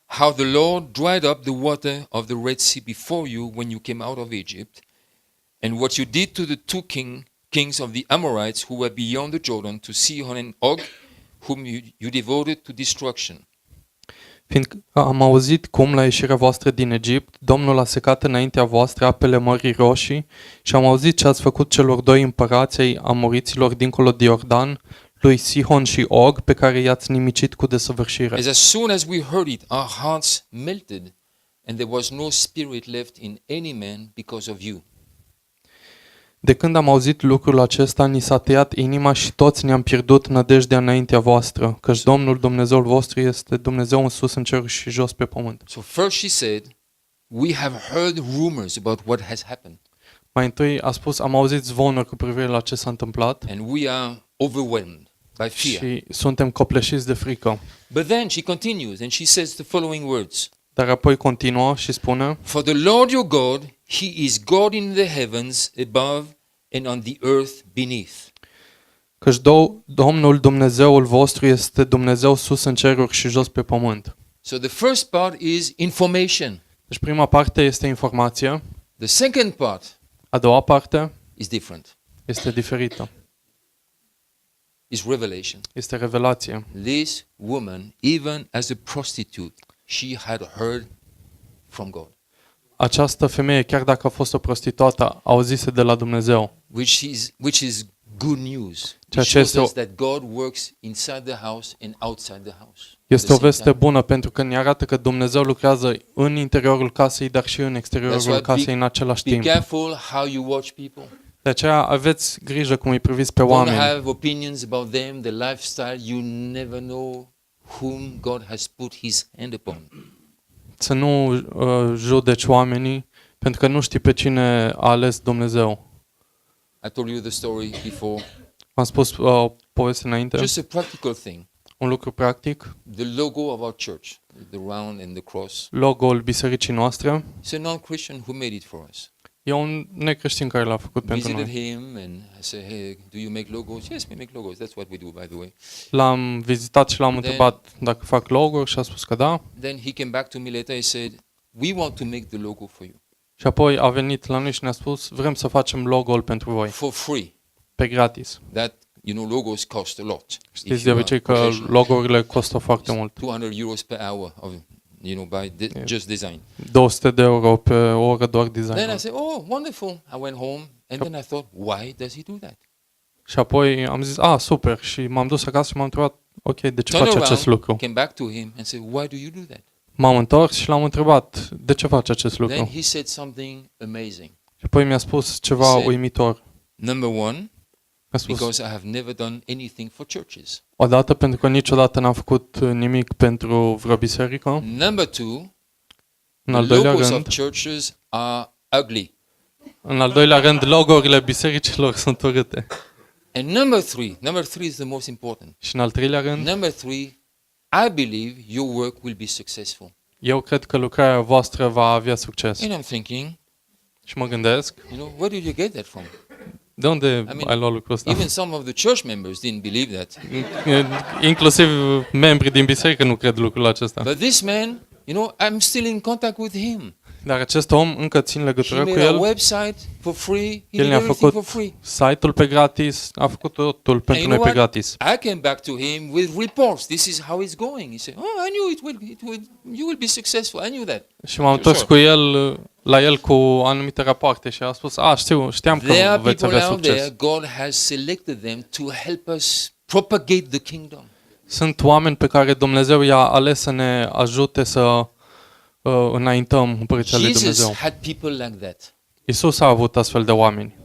how the Lord dried up the water of the Red Sea before you when you came out of Egypt, and what you did to the two kings of the Amorites who were beyond the Jordan, to Sihon and Og, whom you devoted to destruction. Fiindcă am auzit cum la ieșirea voastră din Egipt, Domnul a secat înaintea voastră apele Mării Roșii și am auzit ce ați făcut celor doi împărați ai amoriților dincolo de Iordan, lui Sihon și Og, pe care i-ați nimicit cu desăvârșire. As soon as we heard it, our hearts melted, and there was no spirit left in any man because of you. De când am auzit lucrul acesta, ni s-a tăiat inima și toți ne-am pierdut nădejdea înaintea voastră, căci Domnul Dumnezeul vostru este Dumnezeu în sus în cer și jos pe pământ. So first she said, we have heard rumors about what has happened. Mai întâi a spus, am auzit zvonuri cu privire la ce s-a întâmplat And we are overwhelmed by fear. și suntem copleșiți de frică. But then she continues and she says the following words. Dar apoi continuă și spune, For the Lord your God, He is God in the heavens above and on the earth beneath. căci Domnul Dumnezeul vostru este Dumnezeu sus în ceruri și jos pe pământ. So the first part is information. Deci prima parte este informație, The second part a doua parte is different. este diferită, Is revelation. este revelație. This woman, even as a prostitute, she had heard from God, Această femeie, chiar dacă a fost o prostituată, auzise de la Dumnezeu. which is good news. It Ceea ce shows este us that God works inside the house and outside the house. Este o At the same veste time. bună pentru că ne arată că Dumnezeu lucrează în interiorul casei, dar și în That's exteriorul why casei în același be timp. careful how you watch people. De aceea aveți grijă cum îi priviți pe Don't oameni. have opinions about them, the lifestyle. You never know whom God has put His hand upon. Să nu judeci oamenii, pentru că nu știi pe cine a ales Dumnezeu. I told you the story before. Am spus poveste înainte, Just a practical thing. un lucru practic, The logo of our church, the round and the cross. logo-ul bisericii noastre, It's a non-Christian who made it for us. e un necreștin care l-a făcut pentru Visited noi. him and I said, hey, do you make logos? Yes, we make logos. That's what we do, by the way. L-am vizitat și l-am întrebat dacă fac logo și a spus că da. Then he came back to me later. He said, we want to make the logo for you Și apoi a venit la noi și ne-a spus, vrem să facem logo-ul pentru voi, for free. pe gratis. That, logos cost a lot. Știți If de you obicei are că professional. logo-urile costă foarte mult. 200 euros per hour of, just design. 200 de euro pe oră doar Then I design. said, oh, wonderful. I went home and then I thought, why does he do that? Și apoi am zis, super, și m-am dus acasă și m-am întrebat, ok, de ce Turned face acest around, lucru? came back to him and said, why do you do that? M-am întors și l-am întrebat, de ce face acest Then lucru? he said something amazing. Și apoi mi-a spus ceva Said- uimitor. Number one, Mi-a spus, because I have never done anything for churches. odată pentru că niciodată n-am făcut nimic pentru vreo biserică. Number two, În al the doilea logos of rând, churches are ugly. logo-urile bisericilor sunt urâte. And number three is the most important. Și în al treilea rând, Number three, I believe your work will be successful. eu cred că lucrarea voastră va avea succes. And I'm thinking, Și mă gândesc, where did you get that from? de unde mean, ai luat lucrul ăsta? Even some of the church members didn't believe that. Inclusiv membrii din biserică nu cred lucrul acesta. But this man, I'm still in contact with him. Dar acest om încă țin He legătură cu made a el. website for free. He El did ne-a everything făcut for free. site-ul pe gratis, a făcut totul pentru you noi know pe what? gratis. I came back to him with reports. This is how it's going. He said, "Oh, I knew you will be successful. I knew that." Și m-am întors cu el, la el cu anumite rapoarte și a spus, știam There că are veți people avea out there. succes. God has selected them to help us propagate the kingdom. Sunt oameni pe care Dumnezeu i-a ales să ne ajute să înaintăm împărăția lui Jesus Dumnezeu. had people like that. Isus a avut astfel de oameni.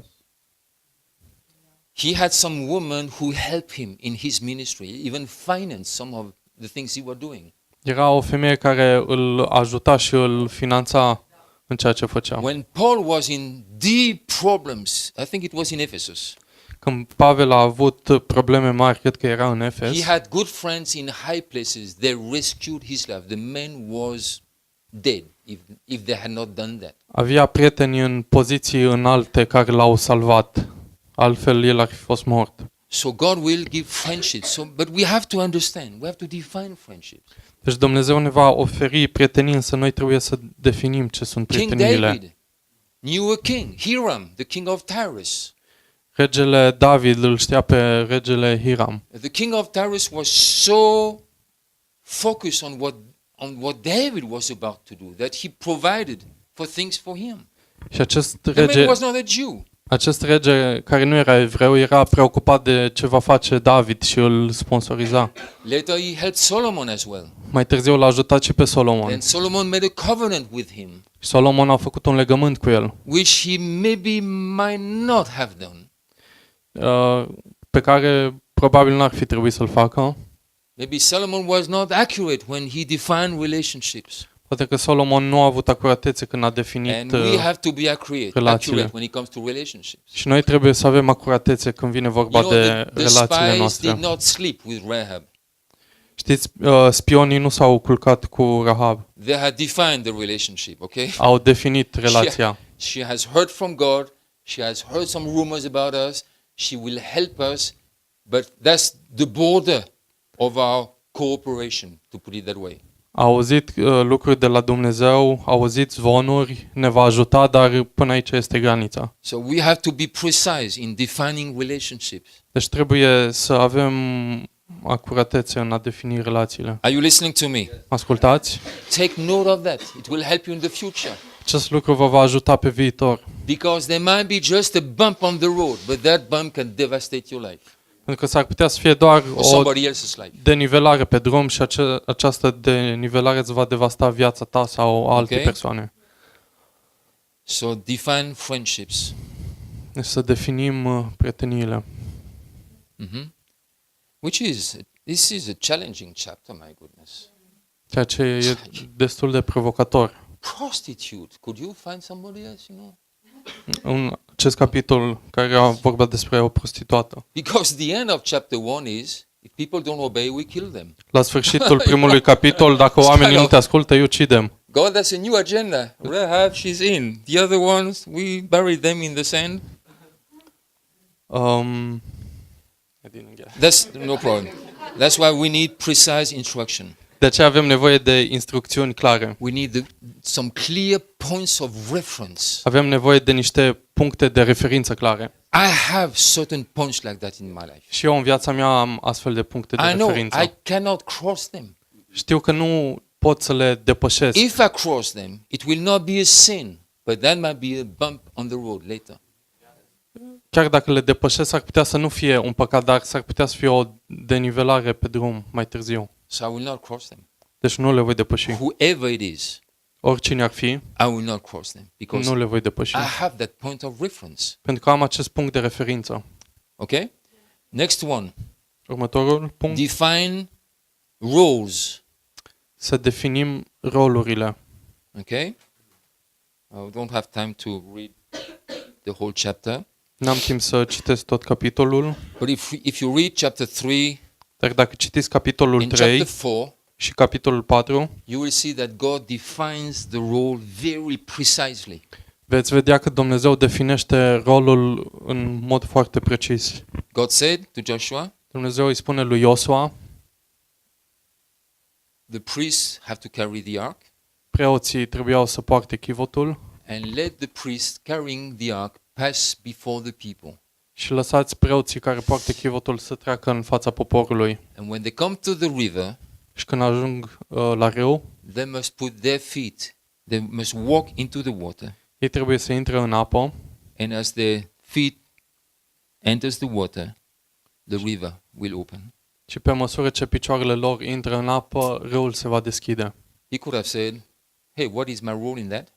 He had some women who helped him in his ministry, even financed some of the things he was doing. Era o femeie care îl ajuta și îl finanța în ceea ce făcea. When Paul was in deep problems, I think it was in Ephesus, Când Pavel a avut probleme mari, cred că era în Efes, he had good friends in high places. They rescued his life. The man was dead if they had not done that. avea prieteni în poziții înalte care l-au salvat. Altfel el ar fi fost mort. So God will give friendships. But we have to understand. We have to define friendships. Deci Dumnezeu ne va oferi prietenii, însă noi trebuie să definim ce sunt King prieteniile. David knew a king, Hiram, the king of Tyrus. Regele David îl știa pe regele Hiram. The king of Tyrus was so focused on what David was about to do that he provided for things for him. Și acest The man rege, was not a Jew. acest rege care nu era evreu era preocupat de ce va face David și îl sponsoriza. Later he helped Solomon as well. Mai târziu l-a ajutat și pe Solomon. And Solomon made a covenant with him, Solomon a făcut un legământ cu el, which he maybe might not have done. pe care probabil n-ar fi trebuit să-l facă. Maybe Solomon was not accurate when he defined relationships. Poate că Solomon nu a avut acuratețe când a definit And we have to be accurate relațiile. when it comes to relationships. Și noi trebuie să avem acuratețe când vine vorba de the relațiile spies noastre. did not sleep with Rahab. Știți, spionii nu s-au culcat cu Rahab. They had defined the relationship, okay? Au definit relația. She has heard from God. She has heard some rumors about us. She will help us. But that's the border of our cooperation, to put it that way. A auzit lucruri de la Dumnezeu, a auzit zvonuri, ne va ajuta, dar până aici este granița. So we have to be precise in defining relationships. Deci trebuie să avem acuratețe în a defini relațiile. Are you listening to me? Ascultați? Take note of that. It will help you in the future. Acest lucru vă va ajuta pe viitor. Because there might be just a bump on the road, but that bump can devastate your life Pentru că s-ar putea să fie doar or o somebody else's life. denivelare pe drum și această denivelare îți va devasta viața ta sau alte Okay. persoane. So define friendships. Deci să definim prieteniile. This is a challenging chapter, my goodness. Ceea ce e destul de provocator. Prostitute. Could you find somebody else, În acest capitol care vorba despre o prostituată. Because the end of chapter 1 is, if people don't obey, we kill them. La sfârșitul primului capitol, dacă oamenii nu te ascultă, îi ucidem. God has a new agenda. Rahab, she's in. The other ones, we bury them in the sand. I didn't get it. That's no problem. That's why we need precise instruction. De aceea avem nevoie de instrucțiuni clare. We need some clear points of reference. Avem nevoie de niște puncte de referință clare. I have certain points like that in my life. Și eu în viața mea am astfel de puncte de I know referință. I cannot cross them. Știu că nu pot să le depășesc. If I cross them, it will not be a sin, but that might be a bump on the road later. Chiar dacă le depășesc, ar putea să nu fie un păcat, dar s-ar putea să fie o denivelare pe drum mai târziu. So I will not cross them. Deci nu le voi depăși. Whoever it is, Oricine ar fi, I will not cross them because nu le voi depăși. I have that point of reference. Pentru că am acest punct de referință. Okay? Next one. Următorul punct, Define roles. să definim rolurile. Okay? I don't have time to read the whole chapter. N-am timp să citesc tot capitolul, But if you read chapter 3 dar dacă citiți capitolul and 3 chapter 4, și capitolul 4, you will see that God defines the role very precisely. veți vedea că Dumnezeu definește rolul în mod foarte precis. God said to Joshua, Dumnezeu îi spune lui Iosua, the priests have to carry the ark, preoții trebuiau să poarte chivotul and let the priest carrying the ark pass before the people. și lăsați preoții care poartă chivotul să treacă în fața poporului. And when they come to the river, Și când ajung la râu, they must put their feet, they must walk into the water. ei trebuie să intre în apă And as their feet enters the water, the river will open. și pe măsură ce picioarele lor intră în apă, râul se va deschide. He could have said, hey, what is my role in that?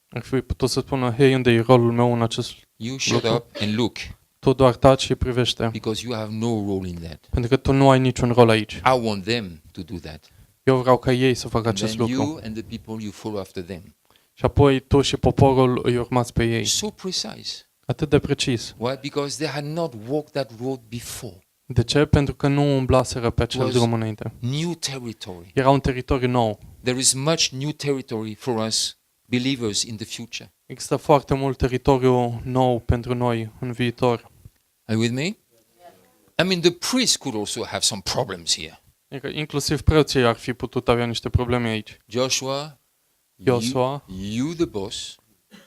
Ar fi putut să spună, hei, unde e rolul meu în acest You shut lucru? up and look. Tu doar taci și privește, because you have no role in that. pentru că tu nu ai niciun rol aici. I want them to do that. Eu vreau ca ei să facă And acest then you lucru. and the people you follow after them. Și apoi tu și poporul îi urmați pe ei. So precise. Atât de precis. Why? Because they had not walked that road before. De ce? Pentru că nu umblaseră pe acel Was- drum înainte. New territory. Era un teritoriu nou. There is much new territory for us believers in the future. Există foarte mult teritoriu nou pentru noi în viitor. Are you with me? I mean, the priests could also have some problems here. Adică inclusiv preoții ar fi putut avea niște probleme aici. Joshua, Iosua, you the boss,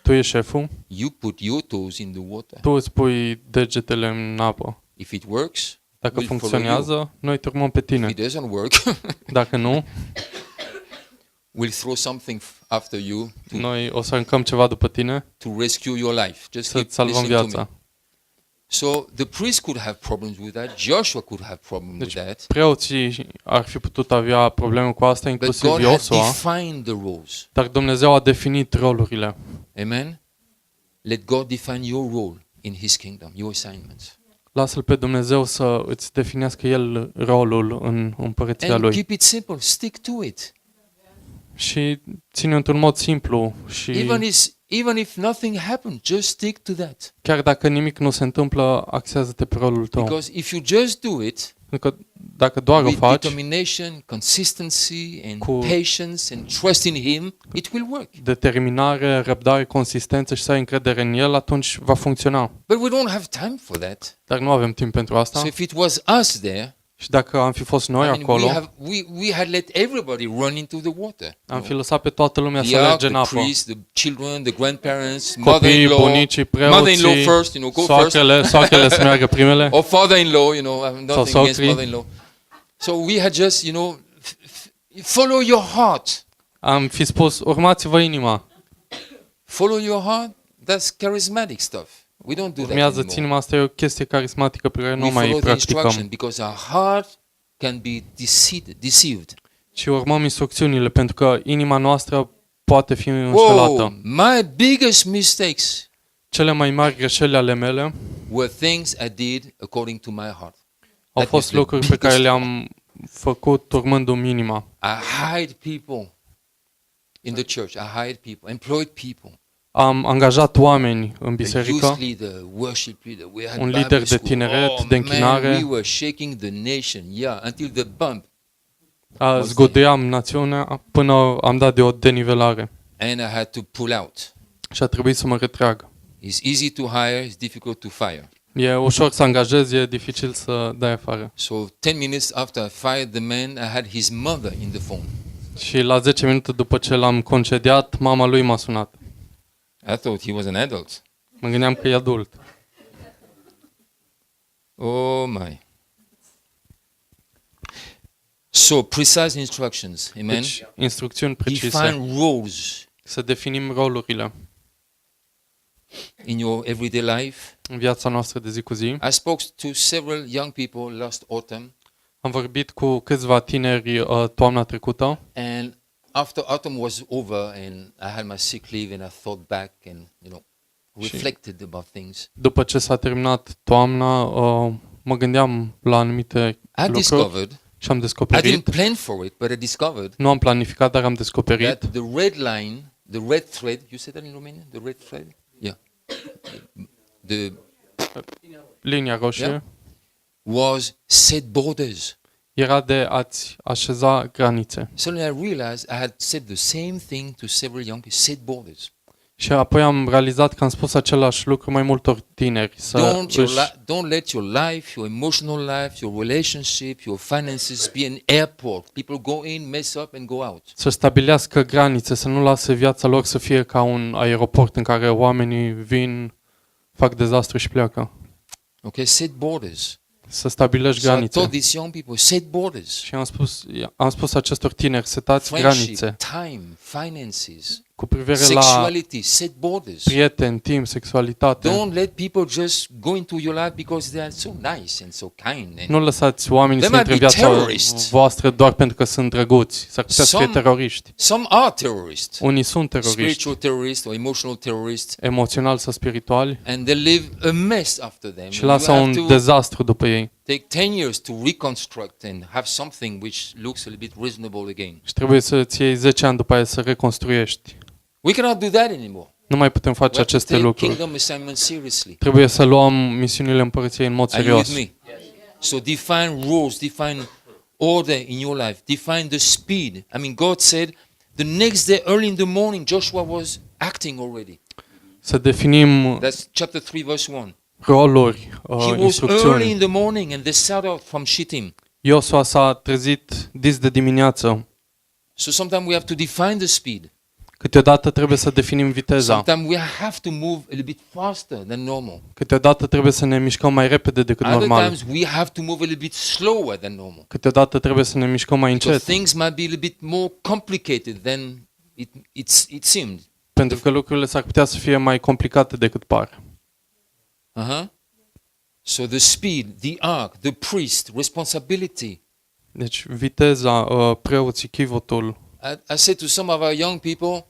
tu ești șeful, you put your toes in the water. tu îți pui degetele în apă. If it works, Dacă we'll follow funcționează, noi te urmăm pe you. tine. If it doesn't work, Dacă nu, we'll throw something after you noi o să aruncăm ceva după tine to rescue your life. Just să-ți keep salvăm listening to me. viața. So the priest could have problems with that. Joshua could have problems Deci with that. preoții ar fi putut avea probleme cu asta, But inclusiv God had Iosua, defined the roles. dar Dumnezeu a definit rolurile. Amen. Let God define your role in His kingdom, your assignments. Lasă-L pe Dumnezeu să îți definească El rolul în împărăția And Lui. keep it simple. Stick to it. Și ține într-un mod simplu și Even if nothing happens, just stick to that. chiar dacă nimic nu se întâmplă, axează-te pe rolul tău. Because if you just do it Pentru că dacă doar o with faci determination, consistency, and cu- patience, and trust in Him, it will work. determinare, răbdare, consistență și să ai încredere în El, atunci va funcționa. But we don't have time for that. Dar nu avem timp pentru asta. So if it was us there, Și dacă am fi fost noi I mean, acolo, we had let everybody run into the water. am fi lăsat pe toată lumea să The ark, alerge în the apă. priests, the children, the grandparents, Copiii, mother-in-law, bunicii, mother-in-law preoții, first, go first, soacrele să meargă primele. or father-in-law, I have nothing against socrii. mother-in-law. So we had just, follow your heart. Am fi spus, urmați-vă inima. Follow your heart. That's charismatic stuff. We don't do that Urmează-ți anymore. inima, asta e o chestie carismatică pe care nu We mai follow the instruction practicăm. because our heart can be deceived. Și urmăm instrucțiunile, pentru că inima noastră poate fi înșelată. Whoa, my biggest mistakes Cele mai mari greșeli ale mele were things I did according to my heart. au That fost is the lucruri pe care biggest le-am făcut urmându-mi inima. I hired people in the church. I hired people, employed people. Am angajat oameni în A youth biserică, leader, worship leader. We had un Bible lider de school. tineret, Oh, de man, închinare. we were shaking the nation, until the bump. Zgodeam națiunea până am dat de o denivelare And I had to pull out. și a trebuit să mă retrag. It's easy to hire, it's difficult to fire. E ușor să angajezi, e dificil să dai afară. So 10 minutes after I fired the man, I had his mother in the phone. Și la 10 minute după ce l-am concediat, mama lui m-a sunat. I thought he was an adult. Mă gândeam că e adult. Oh my. So precise instructions, amen. Deci, instrucțiuni precise. Define roles Să definim rolurile in your everyday life. în viața noastră de zi cu zi. I spoke to several young people last autumn, Am vorbit cu câțiva tineri toamna trecută and after autumn was over and I had my sick leave and I thought back and reflected about things. după ce s-a terminat toamna, mă gândeam la anumite I lucruri discovered, și am I descoperit, didn't plan for it, but I discovered nu am planificat, dar am descoperit that the red line, the red thread, you say that in Romanian? The red thread? Yeah. The linia roșie Yeah. was set borders. era de a-ți așeza granițe. Suddenly I realized I had said the same thing to several young people, set borders. Și apoi am realizat că am spus același lucru mai multor tineri. Don't let your life, your emotional life, your relationship, your finances be an airport. People go in, mess up and go out. Să stabilească granițe, să nu lase viața lor să fie ca un aeroport în care oamenii vin, fac dezastru și pleacă. Okay, set borders. Să stabilești So I granițe. told these young people, set borders. Și am spus acestor tineri, setați Friendship, granițe. time, finances. cu privire la sexuality, set borders. prieteni, timp, sexualitate. Don't let people just go into your life because they are so nice and so kind. And Nu lăsați oamenii They să intre în might be viața terrorists. voastră doar pentru că sunt drăguți. S-ar putea să fie Some- teroriști. some are terrorists, Unii sunt teroriști, spiritual terrorists or emotional terrorists, emoțional sau spirituali, and they live a mess after them. și And lasă you have un to dezastru după ei. take 10 years to reconstruct and have something which looks a little bit reasonable again. Și trebuie să-ți iei 10 ani după aia să reconstruiești. We cannot do that anymore. Nu mai putem We face have to aceste take lucruri. kingdom assignment seriously. Trebuie să luăm misiunile împărăției în mod Are you with serios. me? So define rules, define order in your life, define the speed. I mean, God said the next day early in the morning, Joshua was acting already. Să definim That's chapter 3, verse 1. roluri, He was early instrucțiuni. in the morning and they set out from Shittim. Iosua s-a trezit dis de dimineață. So sometimes we have to define the speed. Câteodată trebuie să definim viteza. Sometimes we have to move a little bit faster than normal. Câteodată trebuie să ne mișcăm mai repede decât Other normal. times we have to move a little bit slower than normal. Câteodată trebuie să ne mișcăm mai Because încet, things might be a little bit more complicated than it seemed. pentru că lucrurile s-ar putea să fie mai complicate decât par. Uh-huh. So the speed, the ark, the priest, responsibility. Deci viteza, preoții, chivotul. I said to some of our young people,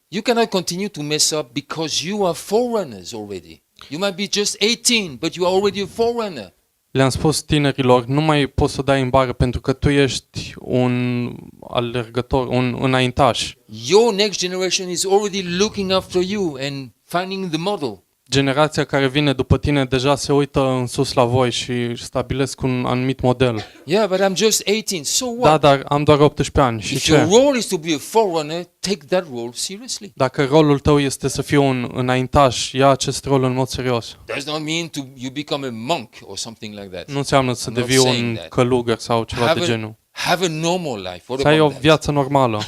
you cannot continue to mess up because you are forerunners already. You might be just 18, but you are already a forerunner. Le-am spus tinerilor, nu mai poți să dai în bară pentru că tu ești un alergător, un înaintaș. Your next generation is already looking after you and finding the model. Generația care vine după tine deja se uită în sus la voi și stabilesc un anumit model. Yeah, but I'm just 18. So Da, what? dar am doar 18 ani. Și If your ce? role is to be a forerunner, take that role seriously. Dacă rolul tău este să fii un înaintaș, ia acest rol în mod serios. Does not mean you become a monk or something like that. Nu înseamnă să I'm not devii saying un that. călugăr sau ceva de genul. Have a normal life. What Să ai o about that? viață normală.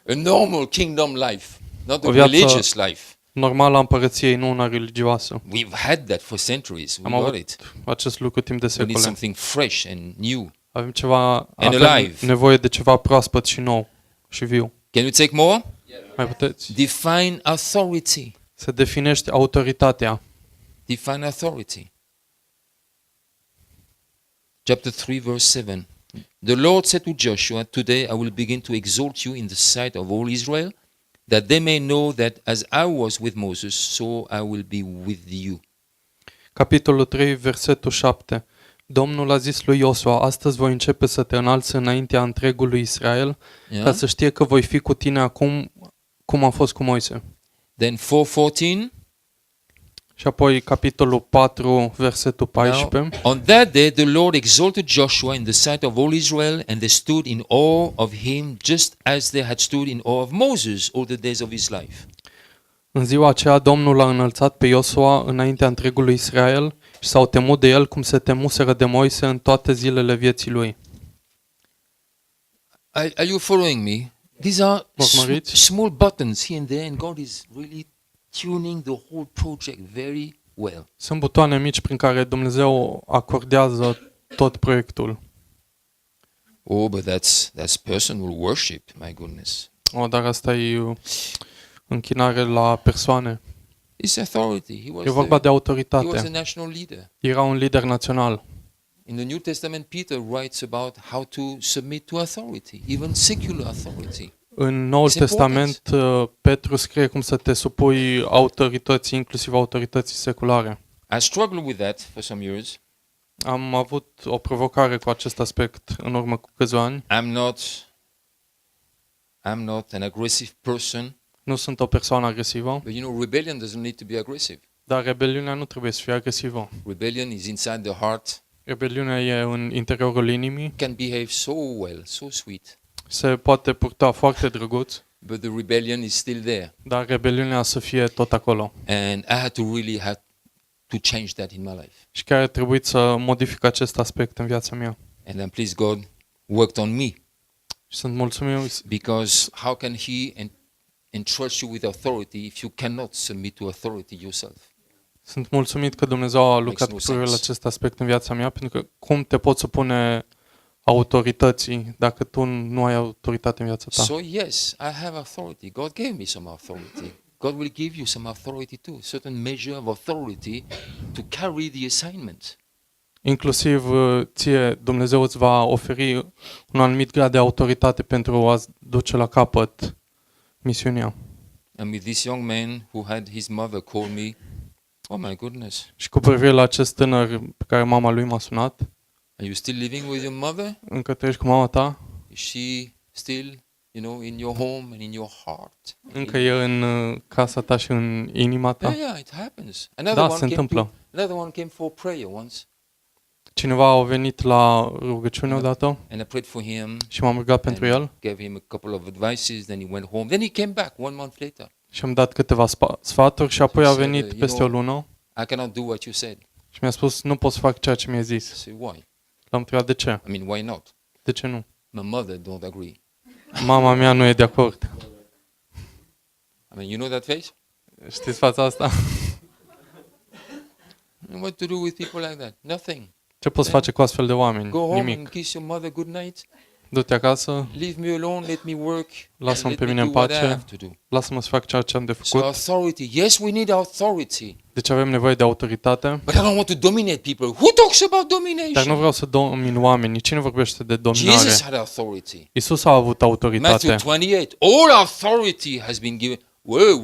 A normal kingdom life, not a O viață- religious life. Normală a împărăției, nu una religioasă. We've had that for centuries. We Am got avut it. acest lucru timp de We need secole. something fresh and new. Avem alive. nevoie de ceva proaspăt și nou și viu. Can we take more? Mai puteți? Define authority. Să definești autoritatea. Define authority. Chapter 3, verse 7. The Lord said to Joshua, today I will begin to exalt you in the sight of all Israel, that they may know that as I was with Moses, so I will be with you. Capitolul 3, versetul 7. Domnul a zis lui Iosua, astăzi voi începe să te înalți înaintea întregului Israel, Yeah. ca să știe că voi fi cu tine acum cum am fost cu Moise. Then 4:14. Și apoi capitolul 4, versetul 14. Now, on that day the Lord exalted Joshua in the sight of all Israel, and they stood in awe of him, just as they had stood in awe of Moses all the days of his life. În ziua aceea Domnul a înălțat pe Iosua înaintea întregului Israel și s-au temut de el cum se temuseră de Moise în toate zilele vieții lui. Are you following me? These are Urmăriți? small buttons here and there, and God is really tuning the whole project very well. Sunt butoane mici prin care Dumnezeu acordează tot proiectul. Oh, but that's personal worship, my goodness. Dar asta e închinare la persoane. It's authority. E vorba de He was a autoritate. national leader. Era un lider național. In the New Testament, Peter writes about how to submit to authority, even secular authority. În Noul It's important. Testament, Petru scrie cum să te supui autorității, inclusiv autorității seculare. I struggled with that for some years. Am avut o provocare cu acest aspect în urmă cu câțiva ani. I'm not an aggressive person, Nu sunt o persoană agresivă, but rebellion doesn't need to be aggressive. dar rebeliunea nu trebuie să fie agresivă. Rebellion is inside the heart. Rebeliunea e în interiorul inimii, Can behave so well, so sweet, se poate purta foarte drăguț, but the rebellion is still there. dar rebeliunea să fie tot acolo. And I had to really to change that in my life. Și chiar a trebuit să modific acest aspect în viața mea. And then please God worked on me, Și sunt mulțumit because how can He entrust you with authority if you cannot submit to authority yourself? Sunt mulțumit că Dumnezeu a lucrat no cu privire la sense. acest aspect în viața mea, pentru că cum te poți supune autorității dacă tu nu ai autoritate în viața ta. So yes, I have authority. God gave me some authority. God will give you some authority too, certain measure of authority to carry the assignment. Inclusiv ție Dumnezeu îți va oferi un anumit grad de autoritate pentru a duce la capăt misiunea. And with this young man who had his mother call me, oh my goodness, Și cu privire la acest tânăr pe care mama lui m-a sunat, are you still living with your mother? încă trăiești cu mama ta? Is she still, in your home and in your heart? Încă e în casa ta și în inima ta? Yeah, it happens. Da, se întâmplă. Another one came for prayer once, Cineva a venit la rugăciune odată and I prayed for him. și m-am rugat pentru el Gave him a couple of advices, then he went home. Then he came back 1 month later. și am dat câteva sfaturi și apoi a venit Said, peste o lună I cannot do what you said. și mi-a spus nu pot să fac ceea ce mi-ai I zis. said, why? L-am întrebat de ce? I mean, why not? De ce nu? My mother don't agree. Mama mea nu e de acord. I mean, you know that face? Știți fața asta? What to do with people like that? Nothing. Ce poți face cu astfel de oameni? Go home and Nimic. kiss your mother good night. Du-te acasă, Leave me alone. Let me work. lasă-mă and pe let mine me în do what I pace, have to do. lasă-mă să fac ceea ce am de So făcut. authority. Yes, we need authority. Deci avem nevoie de autoritate, But I don't want to dominate people. Who talks about dar nu domination? vreau să domin oamenii. Cine vorbește de dominare? Jesus had authority. Isus a avut autoritate. Matthew 28. All authority has been given. Whoa.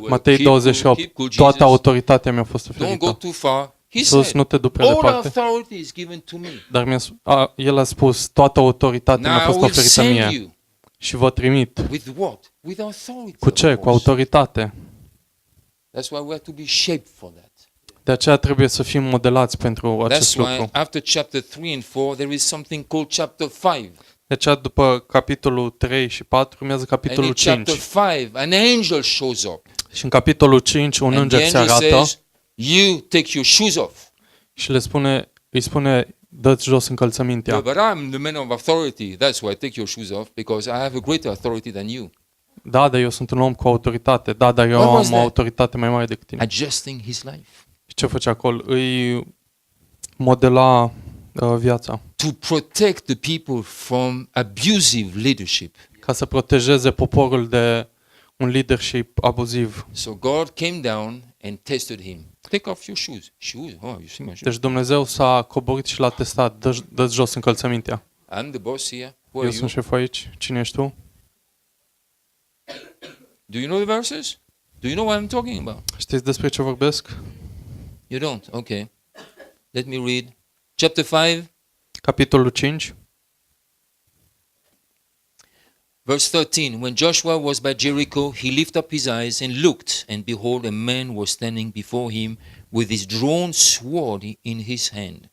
Matei Keep cool, 28. keep cool, Toată Jesus. autoritatea mi-a fost Don't go oferită. too far. He Isus, said, nu te du prea all departe. authority is given to me. Dar el a spus, toată autoritatea Now mi-a I fost will oferită send mie. you. Și vă trimit. With what? With authority. Cu ce? of Cu course. autoritate. That's why we have to be shaped for that. De aceea trebuie să fim modelați pentru acest That's why lucru. after chapter 3 and 4 there is something called chapter 5. De aceea după capitolul 3 și 4 urmează And capitolul in 5. chapter 5 an angel shows up. Și în capitolul 5 un And înger the se angel arată says, you take your shoes off. și îi spune, dă-ți jos încălțămintea. Yeah, but I'm the man of authority. That's why I take your shoes off, because I have a greater authority than you. Da, dar eu sunt un om cu autoritate. Da, dar eu What was am o that? autoritate mai mare decât tine. Adjusting his life. Și ce făcea acolo? Îi modela viața. To protect the people from abusive leadership. Ca să protejeze poporul de un leadership abuziv. So God came down and tested him. Take off your shoes. Shoes? Oh, you see my shoes? Deci Dumnezeu s-a coborât și l-a testat. Dă-ți jos încălțămintea. I'm the boss here. Who Eu are you? sunt șeful aici. Cine ești tu? Do you know the verses? Do you know what I'm talking about? Știți despre ce vorbesc? You don't? Okay. Let me read. Chapter 5, Capitolul 5, verse 13. When Joshua was by Jericho, he lifted up his eyes and looked, and behold, a man was standing before him with his drawn sword in his hand.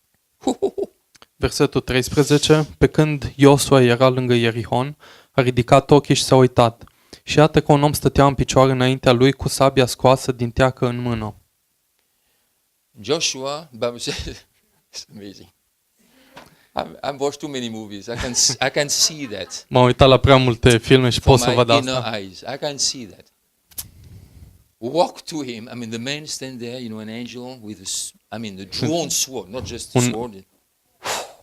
versetul 13. Pe când Iosua era lângă Ierihon, a ridicat ochii și s-a uitat. Și iată că un om stătea în picioare înaintea lui cu sabia scoasă din teacă în mână. Joshua, Bible says, it's amazing. I've watched too many movies. I can see that. M-am uitat la prea multe filme și pot From să my văd inner asta. eyes. I can see that. Walk to him. I mean, the man stand there, an angel with the drawn sword, not just a Un- sword.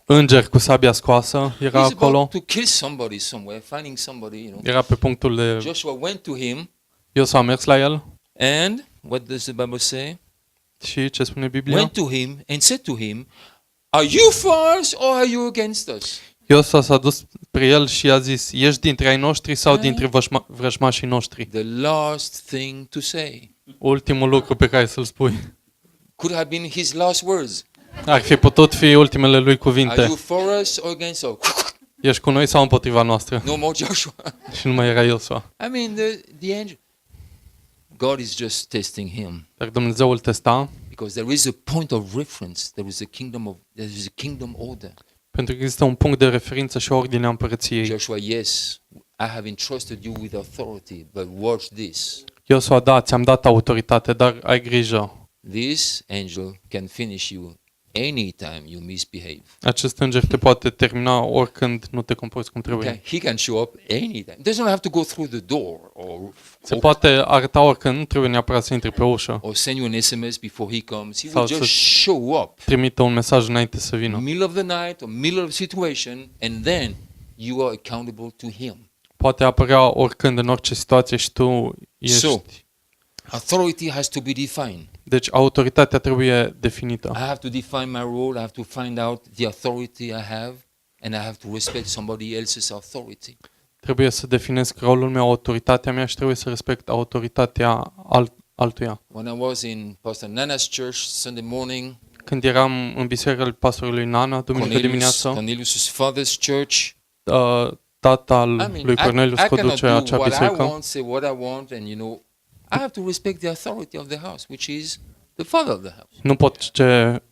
Înger cu sabia scoasă era He's acolo. about to kill somebody somewhere, finding somebody, Era pe punctul de... Joshua went to him, Iosua a mers la el and what does the Bible say? și ce spune Biblia? Went to him and said to him, are you for us or are you against us? Iosua s-a dus spre el și i-a zis, ești dintre ai noștri sau dintre vrăjmașii noștri? The last thing to say. Ultimul lucru pe care să-l spui. Could have been his last words. Ar fi putut fi ultimele lui Are cuvinte. you for us or against us? Ești cu noi sau împotriva noastră? No more Joshua. Și nu mai era Iosua. I mean, the angel. God is just testing him Dar Dumnezeu îl testa because there is a point of reference. There is a kingdom order. pentru că există un punct de referință și ordinea împărăției. Joshua, yes, I have entrusted you with authority, but watch this. Iosua, da, ți-am dat autoritate, dar ai grijă. This angel can finish you anytime you misbehave. Acest înger te poate termina oricând nu te comporți cum trebuie. Okay? He can show up anytime. Doesn't have to go through the door Se poate arăta oricând, nu trebuie neapărat să intri pe ușă. or send you an SMS before he comes. He Sau will just să- show up Trimită un mesaj înainte să in the vină. middle of the night or middle of the situation, and then you are accountable to him. Poate apărea oricând, în orice situație și tu ești... So, authority has to be defined. Deci autoritatea trebuie definită. I have to define my role. I have to find out the authority I have, and I have to respect somebody else's authority. Trebuie să definesc rolul meu, autoritatea mea și trebuie să respect autoritatea altuia. When I was in Pastor Nana's church Sunday morning, Când eram în biserica lui pastorului Nana, duminică dimineața, Cornelius' father's church, tata I mean, lui Cornelius I cannot conduce do acea what I biserică. want, say what I want, and I have to respect the authority of the house, which is the father of the house.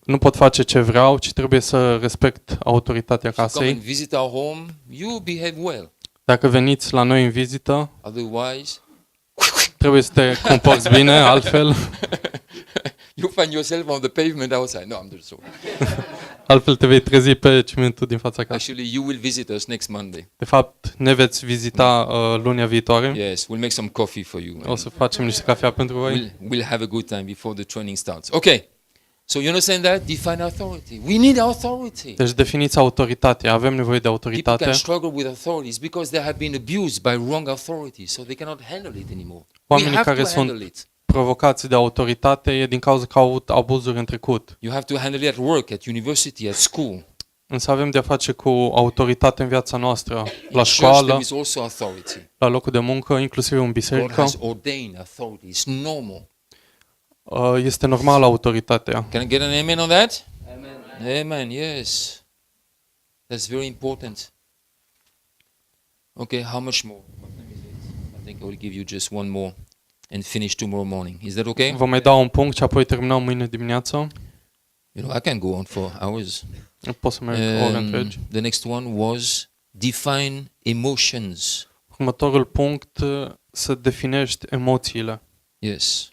Nu pot face ce vreau, ci trebuie să respect autoritatea If you come and casei. visit our home, you behave well. Dacă veniți la noi în vizită, Otherwise, trebuie să te comporți bine, altfel you find yourself on the pavement outside. No, I'm just joking. altfel te vei trezi pe cimentul din fața casei. Actually, you will visit us next Monday. De fapt, ne veți vizita lunea viitoare. Yes, we'll make some coffee for you. O să facem niște cafea pentru voi. We'll have a good time before the training starts. Okay. So you understand that? Define authority. We need authority. Deci definiți autoritatea. Avem nevoie de People autoritate. can struggle with authorities because they have been abused by wrong authorities, so they cannot handle it anymore. We Oamenii have care to handle sunt it. provocați de autoritate e din cauza că au avut abuzuri în trecut. You have to handle it at work, at university, at school. Însă avem de-a face cu autoritate în viața noastră, la In church, școală, there is also authority. la locul de muncă, inclusiv în God biserică. has ordained authority. It's normal. Este normală autoritatea. Can I get an amen on that? Amen. Amen, yes. That's very important. Okay, how much more? What time is it? I think I will give you just one more and finish tomorrow morning. Is that okay? Vă mai dau un punct și apoi terminăm mâine dimineață. I can go on for hours. Pot să merg ore întregi. The next one was define emotions. Următorul punct, să definești emoțiile. Yes.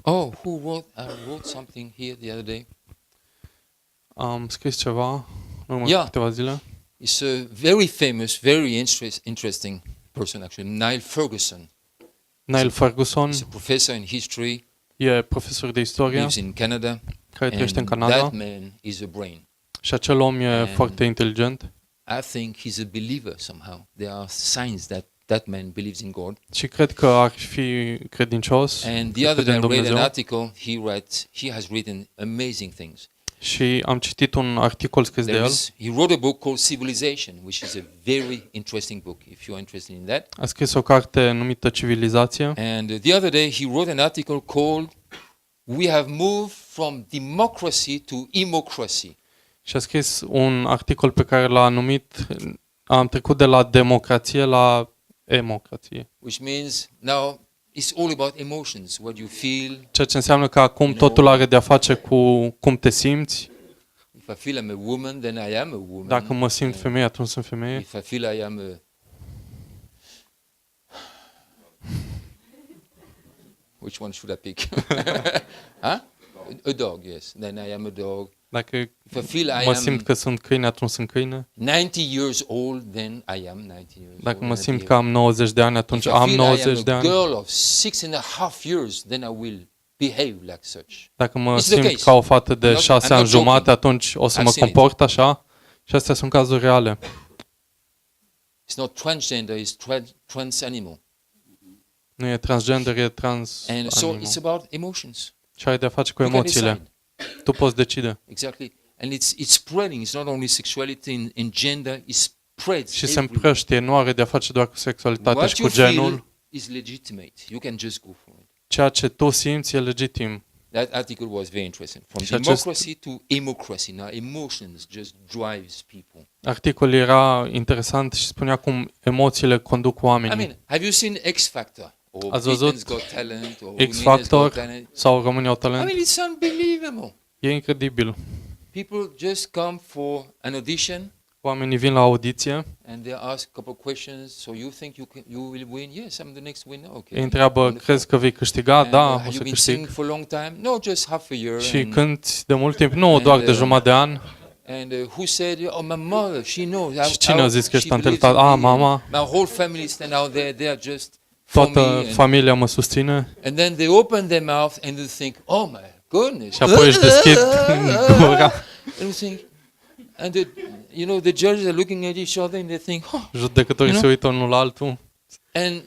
Oh, I wrote something here the other day. Am scris ceva în urmă Yeah. câteva zile. It's a very famous, very interesting person actually, Niall Ferguson. Niall Ferguson He's a professor in history, e profesor de istorie lives in Canada, care trăiește în and Canada that man is a brain. și acel om e And- foarte inteligent I think he's a believer somehow. There are signs that man believes in God. și cred că ar fi credincios. And că the other crede day în I read an Dumnezeu. article he has written amazing things. Și am citit un articol scris de el. He wrote a book called Civilization, which is a very interesting book if you are interested in that. A scris o carte numită Civilizație And the other day he wrote an article called We have moved from democracy to emocracy. și a scris un articol pe care l-a numit am trecut de la democrație la emocrație. Which means now it's all about emotions, what you feel. Ceea ce înseamnă că acum totul are de a face cu cum te simți. If I feel I'm a woman, then I am a woman. Dacă mă simt femeie, atunci sunt femeie. If I feel I am a which one should I pick? Huh? A dog, yes. Then I am a dog. Dacă If I feel I mă simt am că sunt câine, atunci sunt câine. 90 years old, then I am 90 years Dacă old. mă and I simt behave. că am 90 de ani, atunci If I am feel 90 I de am a ani. girl of 6.5 years, then I will behave like such. Dacă mă It's the simt case. ca o fată de I'm 6 not ani joking. jumate, atunci o să I've mă seen it. comport așa. Și astea sunt cazuri reale. It's not transgender, it's trans animal. Nu e transgender, e trans And so animal. it's about emotions. Și are de a face cu You can emoțiile. decide. Tu poți decide. Exactly. And it's spreading. It's not only sexuality in gender, it spreads. Și se everywhere. împrăștie, nu are de a face doar cu sexualitatea What și you cu genul. feel is legitimate. You can just go for it. Ceea ce tu simți e legitim. That article was very interesting. From Și acest- democracy to emocracy. Now emotions just drives people. Articolul era interesant și spunea cum emoțiile conduc I oamenii. mean, have you seen X Factor or Ați văzut Britain's Got Talent or X Romania's Factor Got Talent? sau România au I talent? mean, it's unbelievable. E incredibil. People just come for an audition. Oamenii vin la audiție, and they ask a couple of questions. So you think you will win? Yes, I'm the next winner. Okay. îi întreabă, Wonderful. crezi că vei câștiga? And, Da, o have să you been câștig. singing for a long time? No, just half a year. Și and cânti de mult timp? Nu, doar de jumătate de an. who said, oh, my mother, she knows. Și cine a zis că ești she tantele believes tale? in me, Mama. and my whole family stand out there. They are just for me. Toată familia mă susține. And then they open their mouth and they think, oh my goodness. Și apoi își deschid gura. And we think, and the judges are looking at each other and they think, oh. Judecătorii se uită unul la altul. And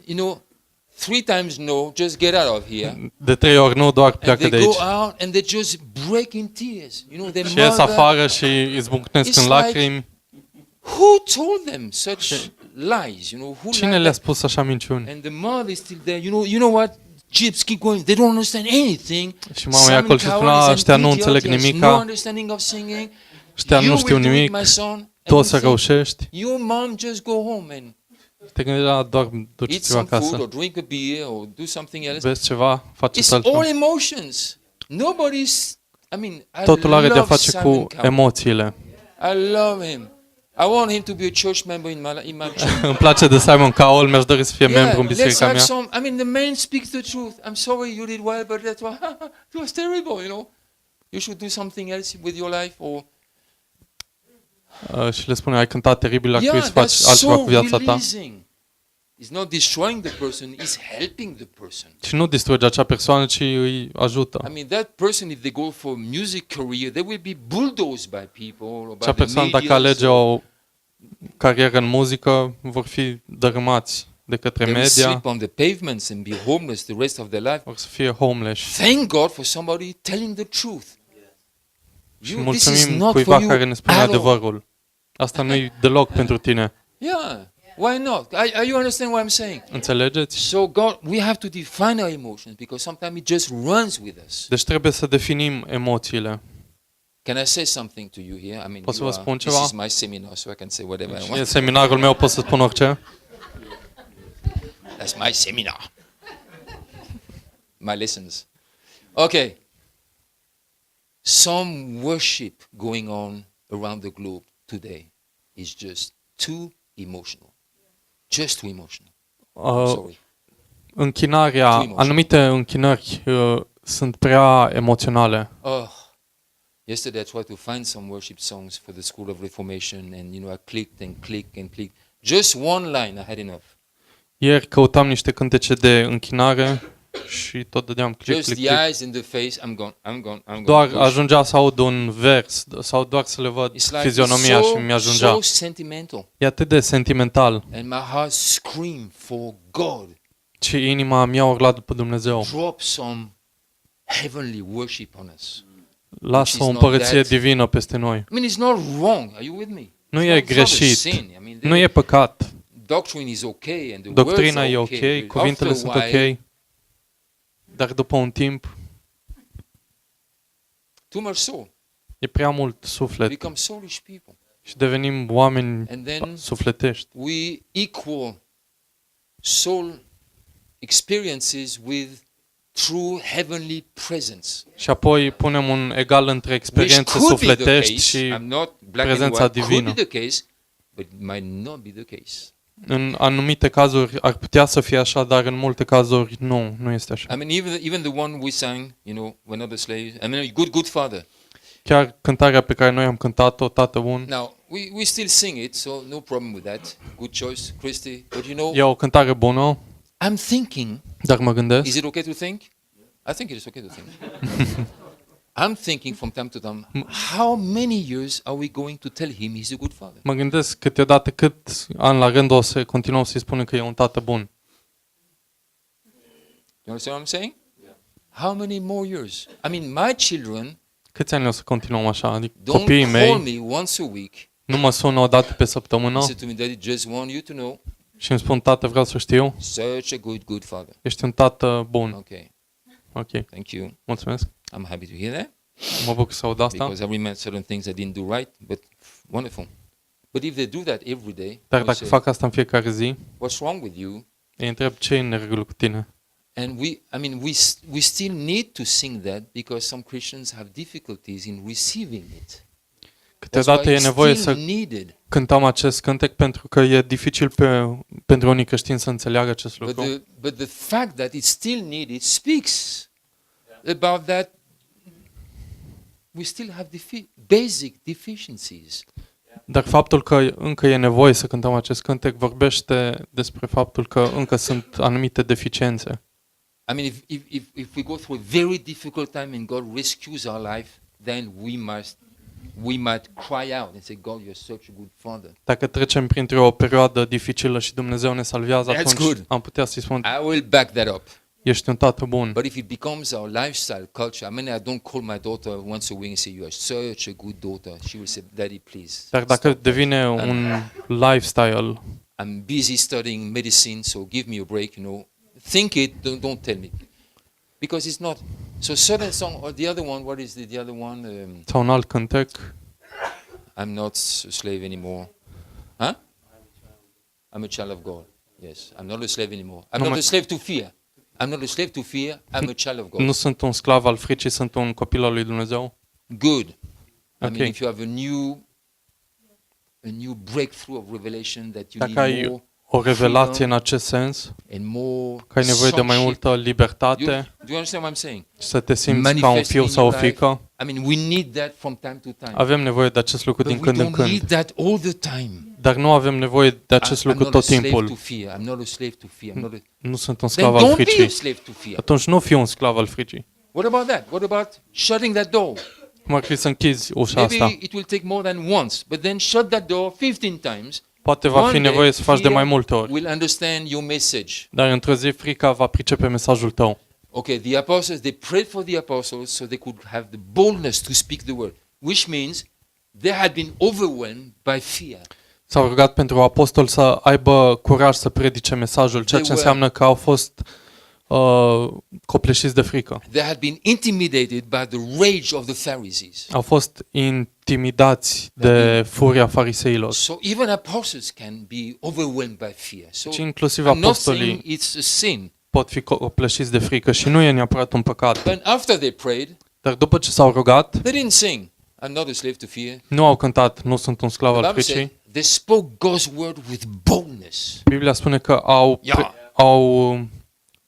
3 times no, just get out of here. De 3 ori nu, doar And pleacă de they go aici. out and they just break in tears. Their Și ies mother, afară și izbucnesc It's în like- lacrimi. who told them such lies? Who Cine lied le-a that? spus așa minciuni? And the mother is still there. You know what? Jeeps keep going. They don't understand anything. Și mama e Simon acolo și spune, Cowell is an ăștia nu idiot. înțeleg He has nimica. no understanding of singing. Ăștia You nu știu will do it, nimic. my son. Tu o And să we think, reușești. your mom just go home and Te gândești la doar eat duceți-vă some food acasă. or drink a beer or do something else. Vezi ceva, faceți It's all altceva. emotions. I Totul are de-a love face Simon cu Cowell. emoțiile. I love him. I want him to be a church member in my church. Îmi place de Simon Cowell, mi-aș dori să fie membru în let's biserica have mea. some. The man speaks the truth. I'm sorry you did well, but that was terrible. You should do something else with your life, or Și le spune, ai cântat teribil, ar trebui să that's faci altceva so cu viața ta. releasing. It's not destroying the person; it's helping the person. Și nu distruge acea persoană, ci îi ajută. That person, if they go for music career, they will be bulldozed by people or by Acea the persoană, dacă media. alege o carieră în muzică, vor fi dărâmați de către They will media, sleep on the pavements and be homeless the rest of their life. vor să fie homeless. Thank God for somebody telling the truth. Și This is mulțumim not cuiva for you care ne spune at all. adevărul. Asta nu e deloc pentru tine. Yeah, why not? Are you understand what I'm saying? Înțelegeți? So God, we have to define our emotions because sometimes it just runs with us. Deci trebuie să definim emoțiile. Can I say something to you here? Pot să you vă spun this ceva? is my seminar, so I can say whatever I E want. seminarul meu, pot să spun orice. That's my seminar. My lessons. Okay. Some worship going on around the globe today is just too emotional. Just too emotional. Sorry. Închinarea, Too emotional. anumite închinări sunt prea emoționale. Oh, yesterday I tried to find some worship songs for the School of Reformation, and I clicked and clicked and clicked. Just one line, I had enough. Ieri căutam niște cântece de închinare și tot dădeam click, Just click, the click. eyes in the face. I'm gone. Doar ajungea să aud un vers sau doar să le văd It's like fizionomia și mi-ajungea. so sentimental, E atât de sentimental and my heart screamed for God. și inima mea a urlat după Dumnezeu. Drop some heavenly worship on us. Lasă o not împărăție that- divină peste noi. It's not wrong. Are you with me? Nu It's e not a greșit, sin. nu e păcat. Doctrine is okay, and the Doctrina words e are ok, okay. but cuvintele after sunt a while, ok, dar după un timp too much soul. e prea mult We suflet become soulish people, și devenim oameni and then sufletești. we equal soul experiences with true heavenly presence. Și apoi punem un egal între Which experiențe could be the sufletești case. și I'm not black and prezența white. Could divină. be the case, but it might not be the case. În anumite cazuri ar putea să fie așa, dar în multe cazuri nu este așa. Even the one we sang, we're not the slaves. Good Father. Chiar cântarea pe care noi am cântat-o, Tată Bun, Now we still sing it, so no problem with that. Good choice, Christy. But e o cântare bună, I'm thinking. dar mă gândesc, Is it okay to think? I think it is okay to think. I'm thinking from time to time, how many years are we going to tell him he's a good father? mă gândesc câteodată cât an la rând o să continuăm să-i spunem că e un tată bun. You understand what I'm saying? How many more years? My children Câți ani o să continuăm așa? Adică don't copiii call mei me once a week. nu mă sună o dată pe săptămână They say to me, Daddy, just want you to know, și îmi spun, tată, vreau să știu, such a good father. ești un tată bun. Okay, Ok, thank you. mulțumesc. I'm happy to hear that Mă bucur să aud asta. because I remember certain things I didn't do right, but wonderful. But if they do that every day, Dar I dacă say, fac asta în fiecare zi, what's wrong with you? îi întreb ce e în neregulă cu tine. And we still need to sing that because some Christians have difficulties in receiving it. Câteodată e it's nevoie still să needed. cântăm acest cântec pentru că e dificil pentru unii creștini să înțeleagă acest But lucru. but the fact that it's still needed speaks about that we still have basic deficiencies. Dar faptul că încă e nevoie să cântăm acest cântec vorbește despre faptul că încă sunt anumite deficiențe. I mean, if we go through a very difficult time and God rescues our life, then we might cry out and say, God, you're such a good father. Dacă trecem printr-o perioadă dificilă și Dumnezeu ne salvează, That's atunci good. am putea să-i spun, I will back that up. ești un tată bun. But if it becomes our lifestyle culture, I mean, I don't call my daughter once a week and say, you are such a good daughter. She will say, Daddy, please. Dar dacă stop. devine un lifestyle, I'm busy studying medicine, so give me a break, you know. Think it, don't tell me. Because it's not. So certain song, or the other one, what is the other one? sau un alt cântec, I'm not a slave anymore. Huh? I'm a child of God. Yes, I'm not a slave anymore. I'm not a slave to fear. I'm not a slave to fear. I'm a child of God. nu sunt un sclav al fricii, sunt un copil al lui Dumnezeu. Good. I Okay. mean, if you have a new breakthrough of revelation that you Dacă need ai more o revelație freedom în acest sens, and more că ai nevoie de mai sonship, multă libertate, do you understand what I'm saying? să te simți ca un Manifest fiu in sau o your life. fiică, I mean, we need that from time to time. avem nevoie de acest lucru din But we când în don't când. need that all the time. Dar nu avem nevoie de acest I'm lucru not a tot slave to timpul. fear. I'm not a slave to fear. I'm not a... Nu sunt un Then sclav al don't be a fricii. slave to fear. Atunci nu fii un sclav al fricii. What about that? What about shutting that door? Cum ar fi să închizi ușa Maybe asta? it will take more than once, but then shut that door 15 times. Poate va fi One day, nevoie să faci de fear mai multe ori. will understand your message. Dar într-o zi frica va pricepe mesajul tău. Okay, the apostles, they prayed for the apostles so they could have the boldness to speak the word, which means they had been overwhelmed by fear. S-au rugat pentru apostol să aibă curaj să predice mesajul, ceea ce înseamnă că au fost copleșiți de frică. They had been intimidated by the rage of the Pharisees. Au fost intimidați de furia fariseilor. So even apostles can be overwhelmed by fear. So Deci inclusiv I'm not apostolii saying it's a sin. pot fi copleșiți de frică și nu e neapărat un păcat. But after they prayed, Dar după ce s-au rugat, they didn't sing, I'm not a slave to fear. nu au cântat, nu sunt un sclav The al Bible fricii. said they spoke God's word with boldness. Biblia spune că au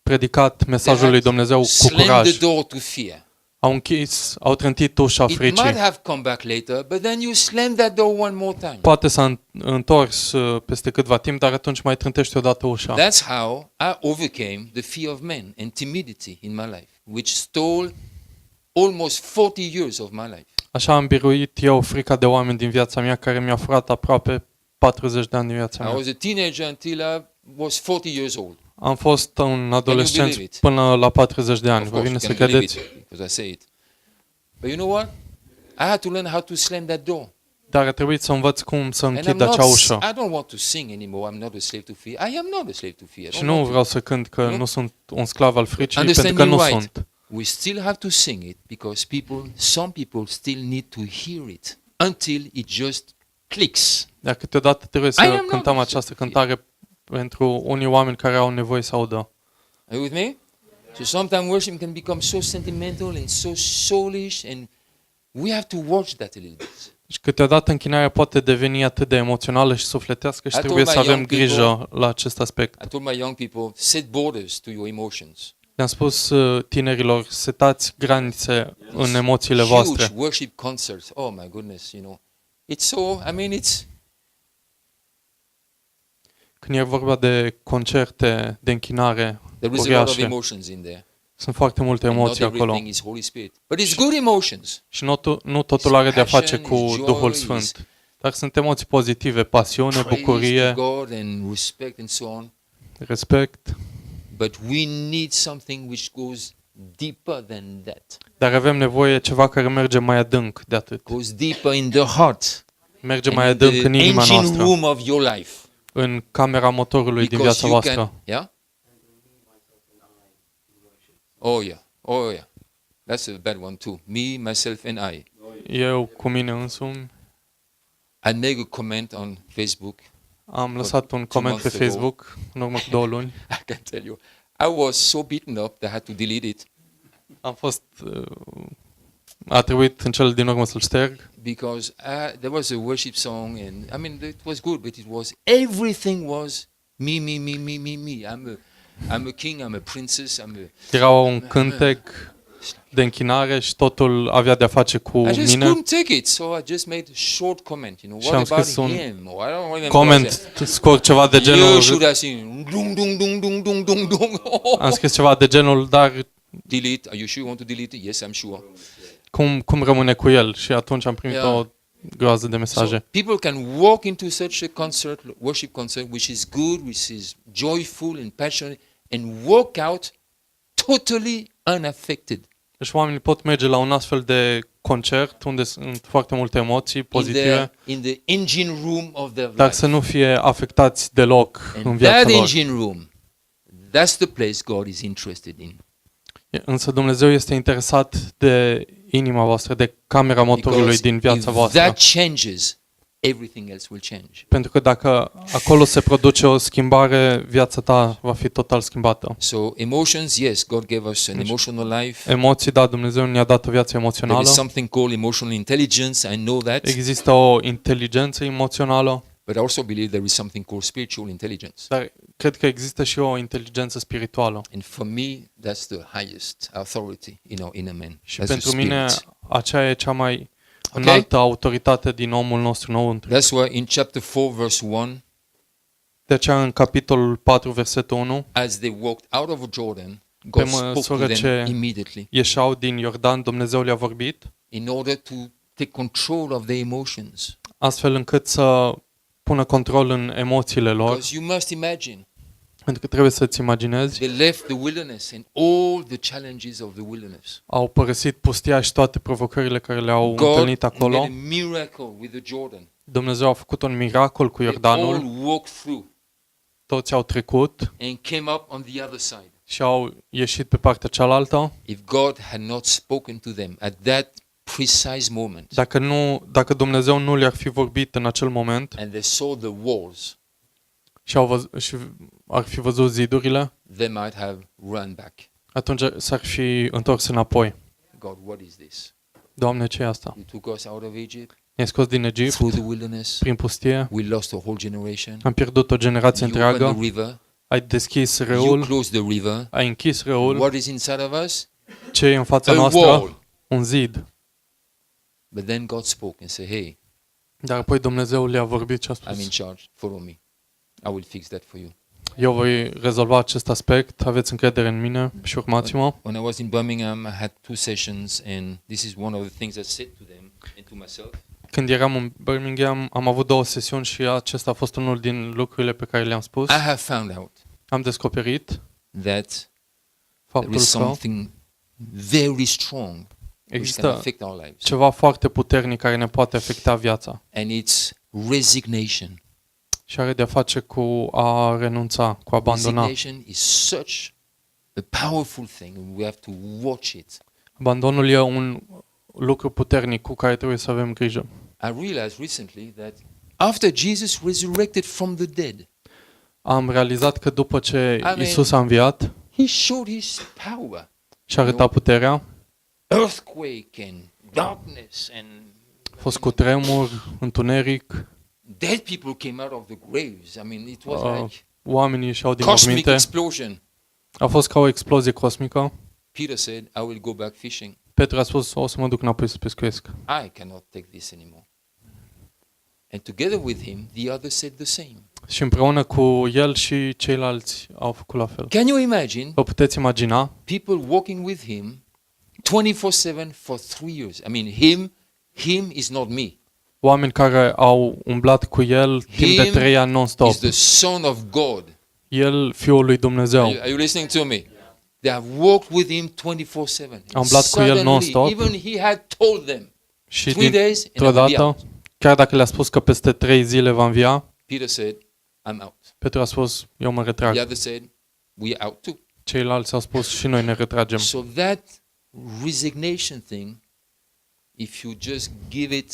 predicat mesajul lui Dumnezeu cu Slammed curaj. the door to fear. Au închis, au trântit ușa It might fricii. have come back later, but then you slam that door one more time. Poate s-a întors peste câtva timp, dar atunci mai trântești odată ușa. That's how I overcame the fear of men and timidity in my life, which stole almost 40 years of my life. Așa am biruit eu frica de oameni din viața mea, care mi-a furat aproape 40 de ani din viața I mea. was a teenager until I was 40 years old. Am fost un adolescent believe it? până la 40 de ani. Of Vă course, vine you să can believe credeți? it because I say it. But you know what? I had to learn how to slam that door. Dar a trebuit să învăț cum să And închid acea ușă. I don't want to sing anymore. I'm not a slave to fear. I am not a slave to fear. I Și don't nu want to. vreau să cânt că nu sunt un sclav al fricii, Understand pentru că me nu right. sunt. We still have to sing it because some people still need to hear it until it just clicks. Dar câteodată trebuie I să am not cântăm a această slave to cântare pentru unii oameni care au nevoie să audă. Are you with me? So sometimes worship can become so sentimental and so soulish, and we have to watch that a little bit. Deci câteodată închinarea poate deveni atât de emoțională și sufletească și I trebuie told să my avem young grijă la acest aspect. I told my young people, set borders to your emotions. Le-am spus tinerilor, setați granițe în emoțiile voastre. Huge worship concerts. Oh my goodness, you know. It's so, I mean, it's Când e vorba de concerte de închinare there is a lot of uriașe, emotions in there. sunt foarte multe And not emoții acolo. everything is Holy Spirit. But it's good emotions. Și nu totul are de-a face cu Passion, Duhul joy, Sfânt. Dar sunt emoții pozitive, pasiune, Praise bucurie, to God and respect and so on. respect. But we need something which goes deeper than that. Dar avem nevoie ceva care merge mai adânc de atât. Goes deeper in the heart. Merge mai And in adânc în the inima engine noastră, room of your life. în camera motorului din Because viața you voastră. can, yeah? Oh yeah, oh yeah. That's a bad one too. Me, myself and I. Eu cu mine însumi I make a comment on Facebook. am lăsat un coment pe months ago. Facebook în urmă cu 2 luni. I can tell you, I was so beaten up that I had to delete it. Am fost a trebuit în cel din urmă să-l șterg. because there was a worship song, and I mean it was good, but it was everything was me, me, me, me, me, me. I'm a king, I'm a princess, Era un cântec de închinare și totul avea de-a face cu I just mine. couldn't take it, so I just made a short comment. Și What am about scris un him? Or I don't remember. Comment scurt ceva de You genul. should have seen. Dung, dung, dung, dung, dung, dung, dung. Am scris ceva de genul, dar Delete. Are you sure you want to delete it? Yes, I'm sure. cum rămâne cu el? Și atunci am primit Yeah. o groază de So mesaje. people can walk into such a concert, worship concert, which is good, which is joyful and passionate, and walk out totally unaffected. Deci oamenii pot merge la un astfel de concert unde sunt foarte multe emoții pozitive, In the engine room of their dar life. să nu fie afectați deloc în And viața that lor. engine room, that's the place God is interested in. Însă Dumnezeu este interesat de inima voastră, de camera motorului Because din viața if voastră. that changes, everything else will change. Pentru că dacă acolo se produce o schimbare, viața ta va fi total schimbată. So emotions, yes, God gave us an emotional life. Emoții, da, Dumnezeu ne-a dat o viață There emoțională. is something called emotional intelligence. I know that. Există o inteligență emoțională, But I also believe there is something called spiritual intelligence. dar cred că există și o inteligență spirituală. And for me, that's the highest authority, in a man. Și That's pentru the mine spirit. aceea e cea mai Okay? înaltă autoritate din omul nostru înăuntru. That's why in chapter 4, verse 1, De aceea în capitolul 4, versetul 1, as they walked out of Jordan, God spoke to măsură them ce immediately ieșeau din Iordan, Dumnezeu le-a vorbit, in order to take control of their emotions. astfel încât să pună control în emoțiile lor, Because you must imagine, pentru că trebuie să-ți imaginezi, they left the wilderness and all the challenges of the wilderness. au părăsit pustia și toate provocările care le-au God întâlnit made acolo. a miracle with the Jordan. Dumnezeu a făcut un miracol cu They Iordanul, all walked through toți au trecut and came up on the other side. și au ieșit pe partea cealaltă. If God had not spoken to them at that precise moment, Dacă Dumnezeu nu le-ar fi vorbit în acel moment and they saw the walls, și ar fi văzut zidurile, they might have run back. atunci s-ar fi întors înapoi. God, what is this? Doamne, ce e asta? You took us out of Egypt, Ne-ai scos din Egipt, through the wilderness. prin pustie, We lost a whole generation. am pierdut o generație You opened întreagă, the river. ai deschis You râul, closed the river. ai închis râul, What is inside of us? ce e în fața A noastră? wall. Un zid. But then God spoke and said, hey, Dar apoi Dumnezeu le-a vorbit și a I'm in spus, charge. Follow me. I will fix that for you. eu voi rezolva acest aspect, aveți încredere în mine și urmați-mă. When I was in Birmingham, I had 2 sessions, and this is one of the things I said to them and to myself. Când eram în Birmingham, am avut 2 sesiuni și acesta a fost unul din lucrurile pe care le-am spus. I have found out Am descoperit that there faptul is că something very strong which can există affect our lives. ceva foarte puternic care ne poate afecta viața And it's resignation. și are de-a face cu a renunța, cu a abandona. Resignation is such a powerful thing, and we have to watch it. Abandonul e un lucru puternic cu care trebuie să avem grijă. I realized recently that after Jesus resurrected from the dead, Am realizat că după ce Amen. Isus a înviat he showed his power. și a arătat puterea, Earthquake and darkness, and a fost cu tremur, întuneric, dead people came out of the graves. I mean, it was like oamenii ieșeau din cosmic morminte. explosion. A fost ca o explozie cosmică. Peter said, I will go back fishing. Petru a spus, o să mă duc înapoi să pescuiesc. I cannot take this anymore. And together with him, the others said the same. Și împreună cu el și ceilalți au făcut la fel. Can you imagine Vă puteți imagina people walking with him 24/7 for 3 years? I mean, him is not me. oameni care au umblat cu el timp de Him 3 ani non-stop. Is the Son of God. El, Fiul lui Dumnezeu. Are you listening to me? They have walked with him 24/7. Am umblat cu el non-stop. Even he had told them Și 3 days and I dintr-o will be dată, out. chiar dacă le-a spus că peste 3 zile va învia, Peter said, I'm out. Petru a spus, eu mă The retrag. others said, we are out too. Ceilalți au spus, și noi ne retragem. So that resignation thing, if you just give it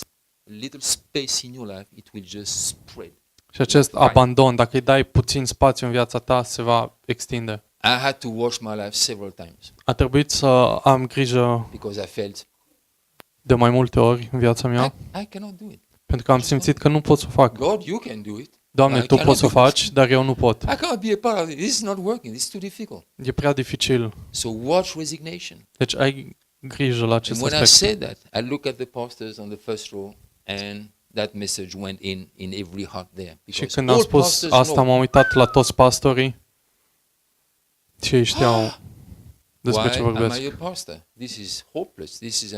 a little space in your life, it will just spread. Și acest abandon, dacă îi dai puțin spațiu în viața ta, se va extinde. I had to watch my life several times A trebuit să am grijă because I felt de mai multe ori în viața mea, I cannot do it. pentru că am simțit că nu pot să o fac. God, you can do it. Doamne, I Tu cannot poți să o do it. faci, dar eu nu pot. I cannot be a part of it. This is not working. This is too difficult. E prea dificil. So watch resignation. Deci ai grijă la acest And when I aspect. said that, I look at the pastors on the first row, and that message went in every heart there. Și Because când am all spus pastors asta, know m-am uitat la toți pastorii și ei știau despre ce why am vorbesc. I a pastor? This is hopeless. This is,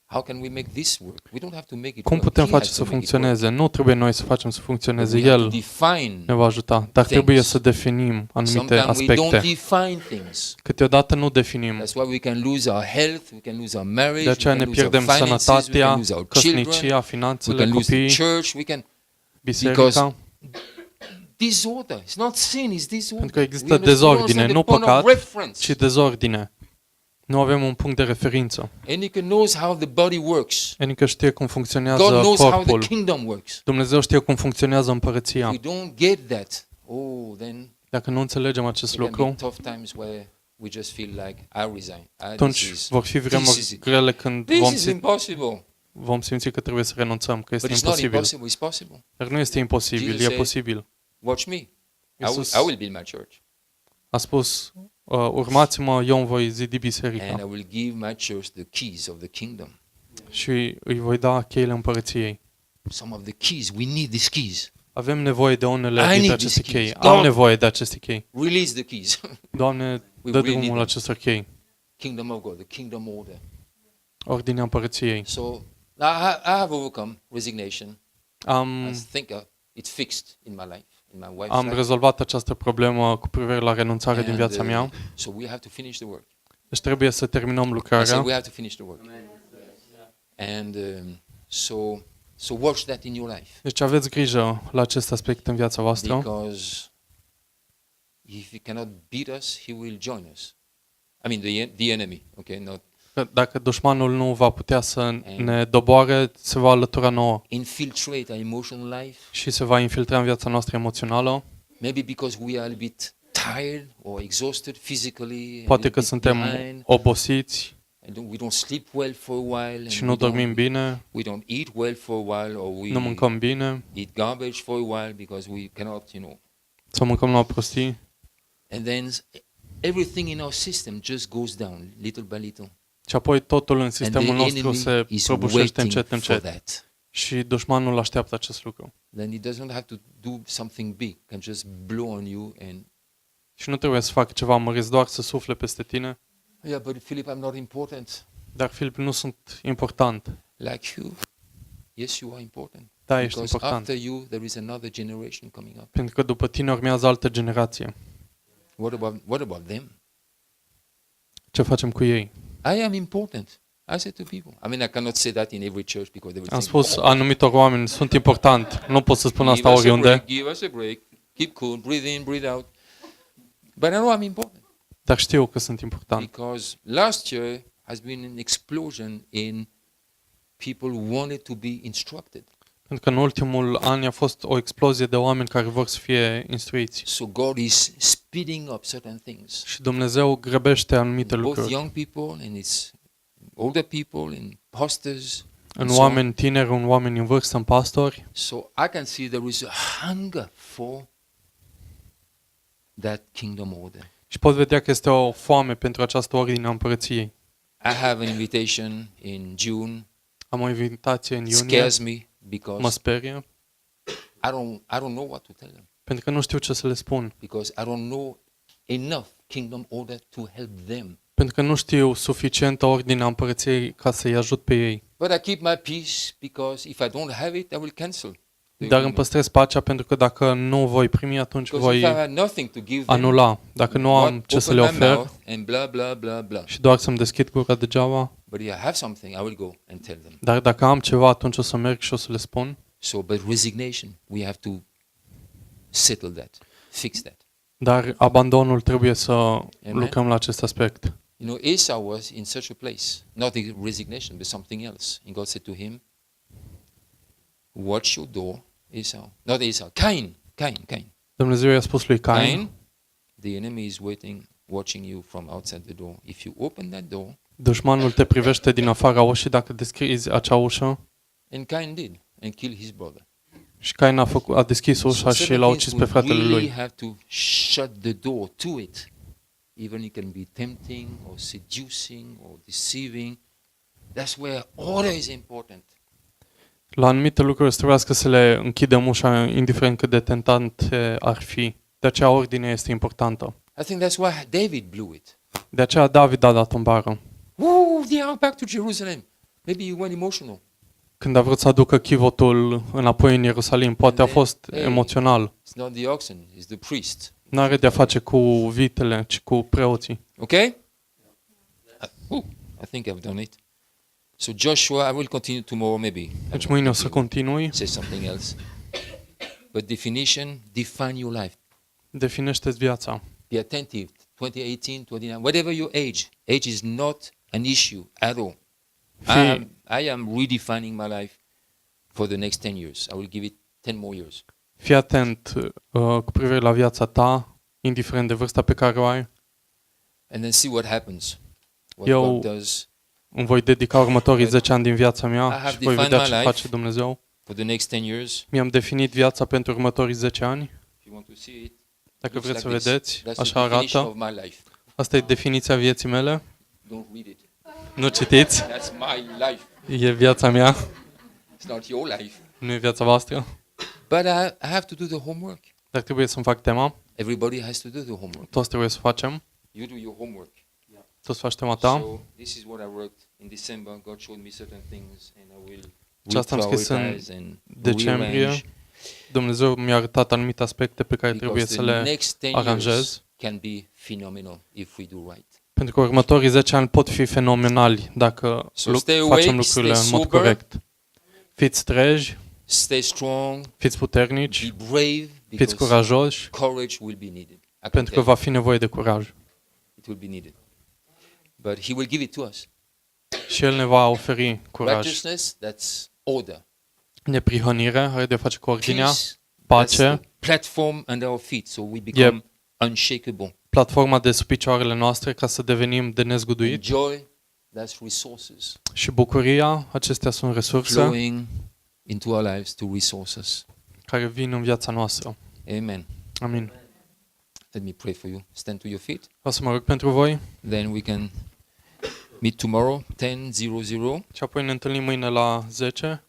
how can we make this work? We don't have to make it Cum work. putem He face has să to make it funcționeze? Nu trebuie noi să facem să funcționeze. work. We have to El define. ne va ajuta, dar trebuie să definim anumite Sometimes we don't aspecte. define things. Câteodată nu definim. That's why we can lose our health, we can lose our marriage, De aceea we ne can lose our pierdem finances, we can sănătatea, lose our children, căsnicia, we finanțele, can lose the copiii, church, we can biserica, disorder. It's not sin, it's disorder. pentru că We există understand dezordine, the nu point of păcat, reference. ci dezordine. Nu avem un punct de referință. Enică knows how the body works. Adică știe cum God funcționează knows how the corpul. kingdom works. Dumnezeu știe cum funcționează If împărăția. we don't get that, then Dacă nu înțelegem acest there can be lucru, tough times where we just feel like I resign. atunci vor fi this vremuri is- grele când This is impossible. vom simți că trebuie să renunțăm, că este But it's not imposibil. impossible, it's possible. Dar nu este imposibil, Jesus e said, posibil. Watch me. Iisus I will build my church. a spus, urmați-mă, eu îmi voi zidi And I biserica will give my church the keys of the kingdom. și îi voi da cheile împărăției. Some of the keys, we need these keys. Avem nevoie de unele I dintre need aceste these chei. keys. Am God. nevoie de aceste chei. Release the keys. Doamne, We dă really need drumul them. acestor chei. Kingdom of God, the kingdom order. Ordinea împărăției. So I have overcome resignation. I Am think it's fixed in my life, in my wife's Am life. rezolvat această problemă cu privire la renunțare din viața mea. So we have to finish the work. Deci trebuie să terminăm I said lucrarea. we have to finish the work. And so watch that in your life. Deci aveți grijă la acest aspect în viața voastră, Because if he cannot beat us, he will join us. I mean the enemy, okay, not că dacă dușmanul nu va putea să ne doboare, se va alătura nouă infiltrate our emotional life. și se va infiltra în viața noastră emoțională. Maybe because we are a bit tired or exhausted physically. and Poate a că bit suntem behind, obosiți and we don't sleep well for a while. și and nu dormim bine, we don't eat well for a while, or we nu mâncăm bine, eat garbage for a while because we cannot, sau mâncăm la prostii. And then everything in our system just goes down little by little. Și apoi totul în And sistemul the nostru enemy se is prăbușește waiting încet, for încet. that. Și dușmanul așteaptă acest lucru. Then he doesn't have to do something big, can just blow on you and Și nu trebuie să facă ceva măreț, doar să sufle peste tine. yeah, but Philip, I'm not important Dar, Filip, nu sunt important. like you. Yes, you are important. Da, ești Because important. after you, there is another generation coming up. Pentru că după tine urmează altă generație. What about them? Ce facem cu ei? I am important. I say to people. I mean, I cannot say that in every church because they will Am think, spus anumitor oameni, sunt important. Nu pot să spun asta give us a oriunde. break, give us a break. Keep cool, breathe in, breathe out. But I know I'm important Dar știu că sunt important. because last year has been an explosion in people wanted to be instructed. Pentru că în ultimul an a fost o explozie de oameni care vor să fie instruiți. So God is speeding up certain things. Și Dumnezeu grăbește anumite Both lucruri. young people and it's older people and pastors. În so on. oameni tineri, în oameni în vârstă, în pastori. So I can see there is a hunger for that kingdom order. Și pot vedea că este o foame pentru această ordine a împărăției. I have an invitation in June. Am o invitație în It iunie. scares me Mă because sperie. I don't know what to tell them Pentru că nu știu ce să le spun. because I don't know enough kingdom order to help them. Pentru că nu știu suficientă ordine a împărăției ca să-i ajut pe ei. But I keep my peace because if I don't have it, I will cancel. the Dar îmi agreement. păstrez pacea pentru că dacă nu voi primi, atunci Because if I voi have nothing to give them, anula. Dacă nu am ce să le open my ofer mouth and blah blah blah blah. și doar să-mi deschid gura degeaba, But if I have something, I will go and tell them. dar dacă am ceva, atunci o să merg și o să le spun. So, but resignation, we have to settle that, fix that. Dar abandonul trebuie să lucrăm la acest aspect. You know, Esau was in such a place, not in resignation, but something else. And God said to him, watch your door, Esau. Not Esau, Cain. Dumnezeu i-a spus lui Cain, Cain, the enemy is watching you from outside the door. If you open that door, Dușmanul te privește din afara ușii dacă deschizi acea ușă. And Cain did and killed his brother. Și Cain a deschis ușa și l-a ucis pe fratele really lui. have to shut the door to it. Even it can be tempting or seducing or deceiving. That's where order is important. La anumite lucruri trebuie să le închidem ușa, indiferent cât de tentant ar fi. De aceea ordinea este importantă. I think that's why David blew it. De aceea David a dat în bară. They are back to Jerusalem. Maybe he went emotional. Când a vrut să aducă chivotul înapoi în Ierusalim, poate a fost emoțional. It's not the oxen, it's the priest. N-are de-a face cu vitele, ci cu preoții. Okay? I think I've done it. So Joshua, I will continue tomorrow maybe. Deci mâine o să continui. Say something else. But definition, define your life. Definește-ți viața. Be attentive. 2018, 29, whatever your age. Age is not an issue at all. I am redefining my life for the next 10 years. I will give it 10 more years. Fii atent cu privire la viața ta, indiferent de vârsta pe care o ai. And then see what happens. What God does. Îmi voi dedica următorii 10 ani din viața mea și voi vedea ce face Dumnezeu. For the next 10 years. Mi-am definit viața pentru următorii 10 ani. If you want to see it, dacă vreți să vedeți, așa arată. Asta e definiția vieții mele. Don't read it. Nu citiți. That's my life. E viața mea. It's not your life. Nu e viața voastră. But I have to do the homework. Dar trebuie să-mi fac tema. Everybody has to do the homework. Toți trebuie să facem. You do your homework. Tu să faci tema ta. So this is what I worked in December. God showed me certain things and I will Ce asta am scris în decembrie. Dumnezeu mi-a arătat anumite aspecte pe care trebuie să le aranjez. Can be phenomenal if we do right. Pentru că următorii 10 ani pot fi fenomenali dacă facem lucrurile în mod corect. Fiți treji, stay strong, fiți puternici, be brave, fiți curajoși, courage will be needed. Pentru că va fi nevoie de curaj. It will be needed. But he will give it to us. Și El ne va oferi curaj. Righteousness, that's order. Neprihănire are de face cu ordinea, pace, platform under our feet, so we become unshakable. Platforma de sub picioarele noastre ca să devenim de nezguduit. Joy, that's resources. Și bucuria, acestea sunt resurse flowing into our lives to resources. Care vin în viața noastră. Amen. Amin. Let me pray for you. Stand to your feet. O să mă rog pentru voi. Then we can meet tomorrow 10:00. Și apoi ne întâlnim mâine la 10.